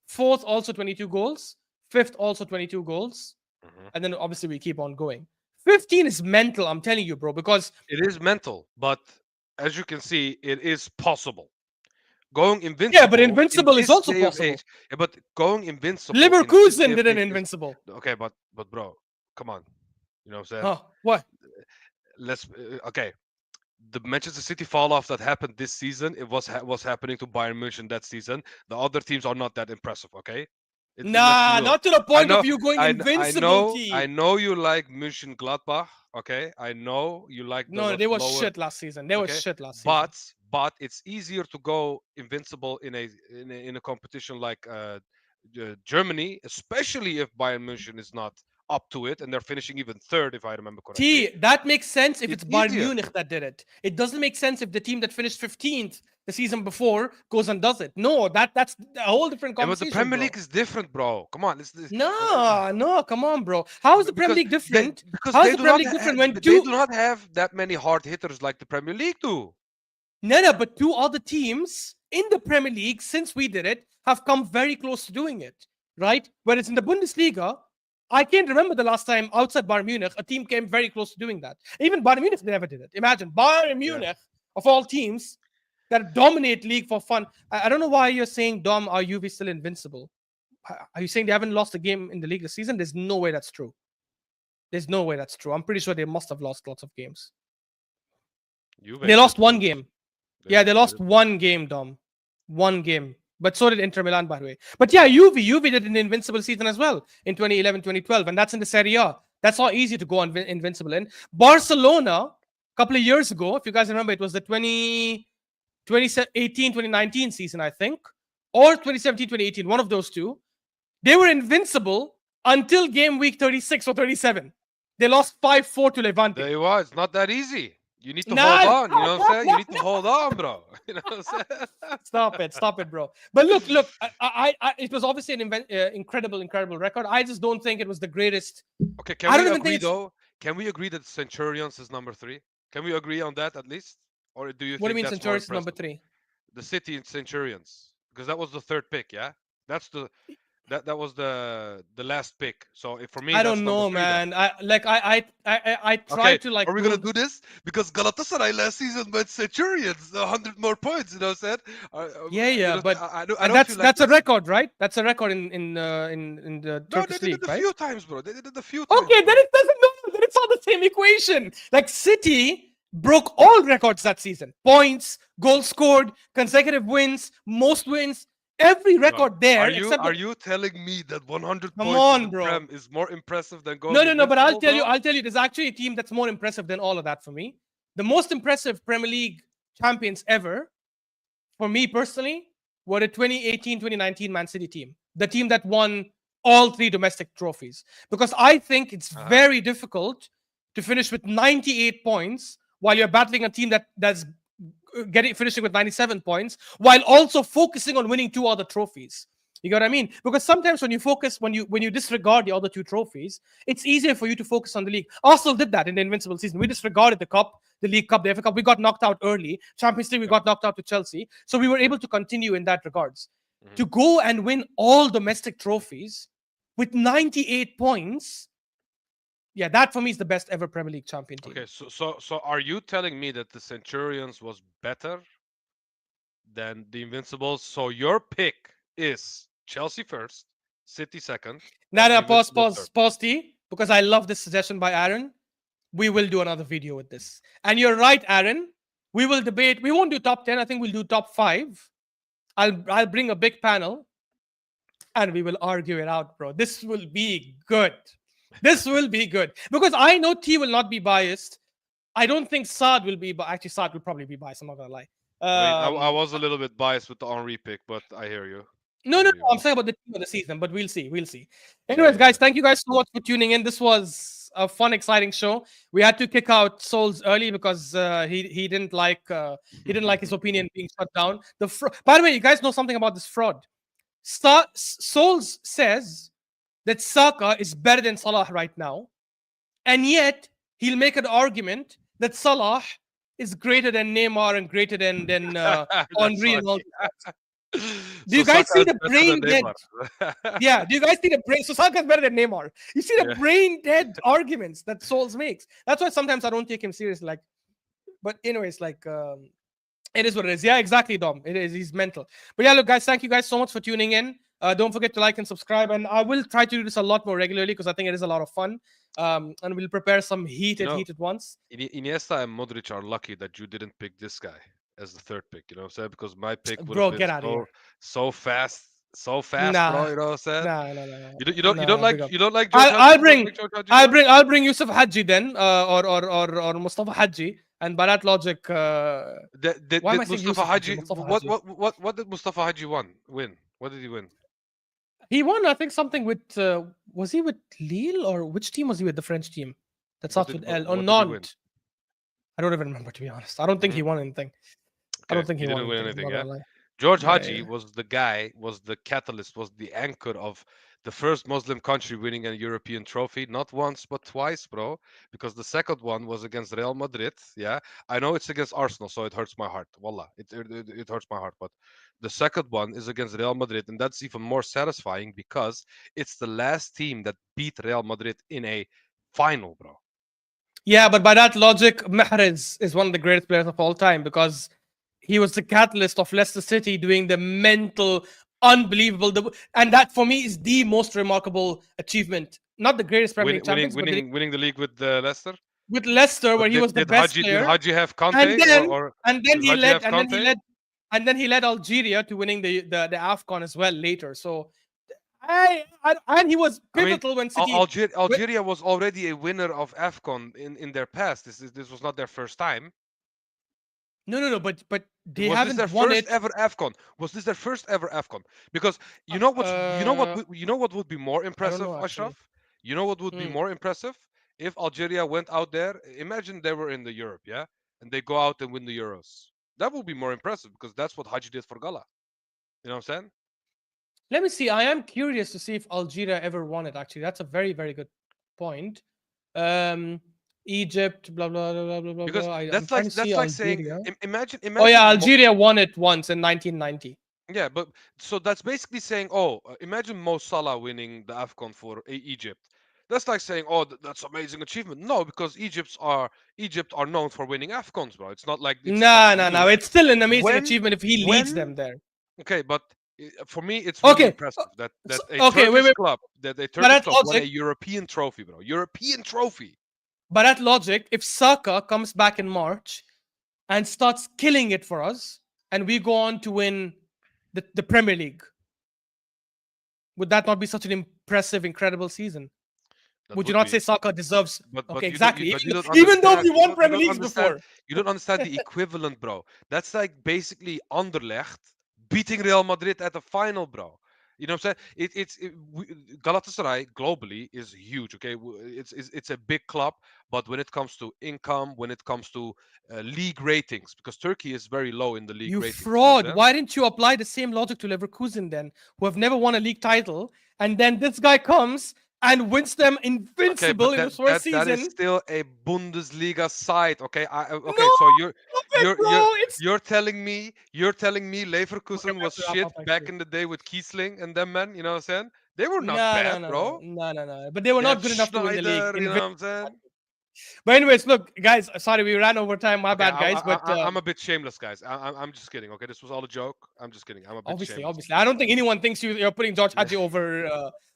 Fourth also 22 goals. Fifth also 22 goals. mhm. And then obviously we keep on going. 15 is mental, I'm telling you, bro, because It is mental, but as you can see, it is possible. Going yeah, but invincible in invincible is this also day of possible. age, yeah, but going invincible in this day Leverkusen of did an age is invincible. okay. But bro, come on, you know what I'm saying? Huh? What? Let's okay. The Manchester City fall off that happened this season, it was happening to Bayern München that season. The other teams are not that impressive. Okay, let's be Nah, real. not to the I point know, of you going I invincible, know, I T. know you like München Gladbach. Okay, I know you like the No, they were lower. shit last season. They were Okay, shit last season. but it's easier to go invincible in a competition like Germany, especially if Bayern München is not up to it and they're finishing even third, if I remember correctly. T, that makes sense if It's it's Bayern easier. Munich that did it. It doesn't make sense if the team that finished 15th the season before goes and does it. No, that's a whole different Yeah, but the conversation, Premier bro. League is different, bro. Come on, No, come on, bro. How is the Premier because League different? because How is the Premier League different when they two do not have that many hard hitters like the Premier League do. no, but two other teams in the Premier League since we did it have come very close to doing it, right? Whereas in the Bundesliga, I can't remember the last time outside Bayern Munich a team came very close to doing that. Even Bayern Munich never did it. Imagine Bayern Yeah. Munich of all teams that dominate league for fun. I don't know why you're saying Dom, are Juve still invincible? Are you saying they haven't lost a game in the league this season? There's no way that's true. There's no way that's true. I'm pretty sure they must have lost lots of games. Juve They lost did one lose. game. Yeah, they lost one game, Dom. One game. But so did Inter Milan, by the way. But yeah, Juve did an invincible season as well in 2011, 2012. And that's in the Serie A. That's not easy to go on invincible in. Barcelona, a couple of years ago, if you guys remember, it was the 2018, 2019 season, I think. Or 2017, 2018, one of those two. They were invincible until game week 36 or 37. They lost 5-4 to Levante. There you are. It's not that easy. You need to Nah. hold on. You know what I'm saying? You need to hold on, bro. You know what I'm saying? Stop it, bro. But look. It was obviously an incredible record. I just don't think it was the greatest. Okay, I can don't we even agree think though? Can we agree that Centurions is number 3? Can we agree on that at least? Or do you What do you think mean that's more Centurions is number impressive? 3? The City and Centurions, because that was the 3rd pick. Yeah, that's that was the last pick. So for me, I that's don't number know, 3 then. man. I tried Okay, to like are we gonna rule do this? Because Galatasaray last season went Centurions, 100 more points. You know what I'm saying? You Yeah, know, but I and don't feel like that's a that's record, right? That's a record in the no. They Turkish did league, it a right? few times, bro. They did it a few Okay, times, then bro. it doesn't know. Then it's not the same equation. Like City broke all records that season: points, goals scored, consecutive wins, most wins. Every Bro, record there, are you except are the, you telling me that 100 come points in on, the bro. Prem is more impressive than No, going no, no. But I'll invincible, tell you, bro? there's actually a team that's more impressive than all of that for me. The most impressive Premier League champions ever, for me personally, were the 2018-2019 Man City team. The team that won all 3 domestic trophies. Because I think it's Uh-huh. very difficult to finish with 98 points while you're battling a team that's finishing with 97 points while also focusing on winning 2 other trophies. You get what I mean? Because sometimes when you disregard the other 2 trophies, it's easier for you to focus on the league. Arsenal did that in the invincible season. We disregarded the cup, the League Cup, the FA Cup. We got knocked out early. Champions League, we got knocked out to Chelsea. So we were able to continue in that regards. Mhm. To go and win all domestic trophies with 98 points, yeah, that for me is the best ever Premier League champion team. Okay, so are you telling me that the Centurions was better than the Invincibles? So your pick is Chelsea first, City second, and the Now, Invincibles third. pause, T, because I love this suggestion by Aaron. We will do another video with this. And you're right, Aaron. We will debate. We won't do top 10. I think we'll do top 5. I'll bring a big panel and we will argue it out, bro. This will be good. This will be good. Because I know T will not be biased. I don't think Saad will be, but actually Saad will probably be biased. I'm not gonna lie. I mean, I was a little bit biased with the Henri pick, but I hear you. No, I no, hear no. you, I'm bro. saying about the team of the season, but we'll see. We'll see. Yeah, Anyways, yeah, guys, thank you guys so much for tuning in. This was a fun, exciting show. We had to kick out Souls early because he didn't like his opinion being shut down. By the way, you guys know something about this fraud. Souls says that Saka is better than Salah right now, and yet he'll make an argument that Salah is greater than Neymar and greater than That's Henri funny. and all. Do So you guys Saka see is the better than brain dead? Neymar. Yeah, do you guys see the brain? So Saka is better than Neymar. You see the Yeah. brain dead arguments that Souls makes. That's why sometimes I don't take him seriously. Like, but anyways, like it is what it is. Yeah, exactly, Dom. It is. He's mental. But yeah, look, guys, thank you guys so much for tuning in. Don't forget to like and subscribe. And I will try to do this a lot more regularly because I think it is a lot of fun. And we'll prepare some heated ones. Iniesta and Modric are lucky that you didn't pick this guy as the 3rd pick. You know what I'm saying? Because my pick would have Bro, been get out of here. so fast, Nah, bro. You know what I'm saying? nah. You don't Big up. you don't like George Haji? I'll You don't bring like George Haji, bro? I'll bring Yusuf Haji then, or Mustafa Haji, and by that logic, why am I Did saying Mustafa Yusuf Haji? Haji? Mustafa What Haji. did Mustafa Haji win? What did he win? He won, I think, something with. Was he with Lille or which team was he with? The French team that starts with L. Or What did he win? Nantes. I don't even remember, to be honest. I don't think he Mhm. won anything. I Okay, don't think he he won didn't win anything. I'm anything. not Yeah. gonna lie. George Yeah, Haji was the guy, was the catalyst, was the anchor of the first Muslim country winning a European trophy, not once but twice, bro. Because the second one was against Real Madrid. Yeah, I know it's against Arsenal, so it hurts my heart. Wallah, it hurts my heart. But the second one is against Real Madrid, and that's even more satisfying because it's the last team that beat Real Madrid in a final, bro. Yeah, but by that logic, Mahrez is one of the greatest players of all time because he was the catalyst of Leicester City doing the mental, unbelievable, and that for me is the most remarkable achievement. Not the greatest Premier League champions, but Winning the league with Leicester. with Leicester, But where he was the best Did player, Haji have and Kante then or and then did he Haji led have and then he Kante? led and then he led Algeria to winning the AFCON as well later. So and he was I mean, pivotal when City. Algeria was already a winner of AFCON in their past. This was not their first time. No. But they Was this haven't their won first it. ever AFCON? Was this their first ever AFCON? Because you know what would be more I don't impressive, know actually. Ashraf? You know what would be Mm. more impressive if Algeria went out there. Imagine they were in the Europe, yeah, and they go out and win the Euros. That would be more impressive because that's what Haji did for Gala. You know what I'm saying? Let me see. I am curious to see if Algeria ever won it. Actually, that's a very, very good point. Um, Egypt, blah blah blah blah blah Because blah. I'm that's trying like to see saying Algeria. imagine Oh yeah, imagine Algeria won it once in 1990. yeah, but so that's basically saying, oh, imagine Mo Salah winning the AFCON for Egypt. That's like saying, oh, that's amazing achievement. No, because Egypt are known for winning AFCONs, bro. It's not like it's No, something no, no. new. It's still an amazing When achievement if he leads when them there. okay, but for me, it's really Okay, impressive that a okay. Wait, Turkish wait. club But that's won a logic. European trophy, bro. European trophy. But that logic, if Saka comes back in March and starts killing it for us, and we go on to win the Premier League, would that not be such an impressive, incredible season? That Would you would not say be. Saka deserves? But Okay, you don't exactly. but you don't Even though understand we won Premier Leagues understand before. the equivalent, bro. That's like basically Anderlecht beating Real Madrid at the final, bro. You know what I'm saying? Galatasaray globally is huge. Okay, it's a big club, but when it comes to income, when it comes to league ratings, because Turkey is very low in the league You ratings. You know what fraud. I'm saying? Why didn't you apply the same logic to Leverkusen then, who have never won a league title? And then this guy comes and wins them Okay, invincible but in his first that is season. still a Bundesliga side. Okay, No, okay. So stop it, bro. It's you're telling me okay. Leverkusen We have was to wrap shit up back actually. in the day with Kiesling and them men. You know what I'm saying? They were not No, no, bad, no, no, bro. no, no, no. But they were They had not good enough to win the league. Schneider. You know what I'm saying? But anyways, look, guys. Sorry, we ran over time. My Okay, bad, guys. But I'm a bit shameless, guys. I'm just kidding. Okay, this was all a joke. I'm just kidding. I'm a bit obviously, shameless. I don't think anyone thinks you're putting George Hadji over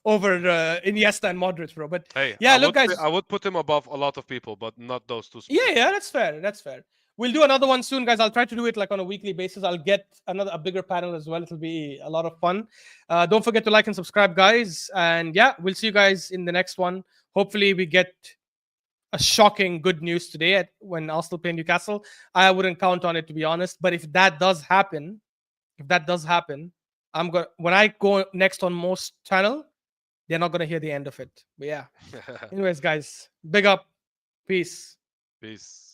Iniesta and Modric, bro. But Hey, yeah, look, guys. I would put him above a lot of people, but not those two Yeah, specifically. yeah, that's fair. That's fair. We'll do another one soon, guys. I'll try to do it like on a weekly basis. I'll get a bigger panel as well. It'll be a lot of fun. Don't forget to like and subscribe, guys. And yeah, we'll see you guys in the next one. Hopefully, we get a shocking good news today when Arsenal play Newcastle. I wouldn't count on it, to be honest. But if that does happen, I'm going when I go next on most channel, they're not gonna hear the end of it. But yeah. Anyways, guys, big up. Peace. Peace.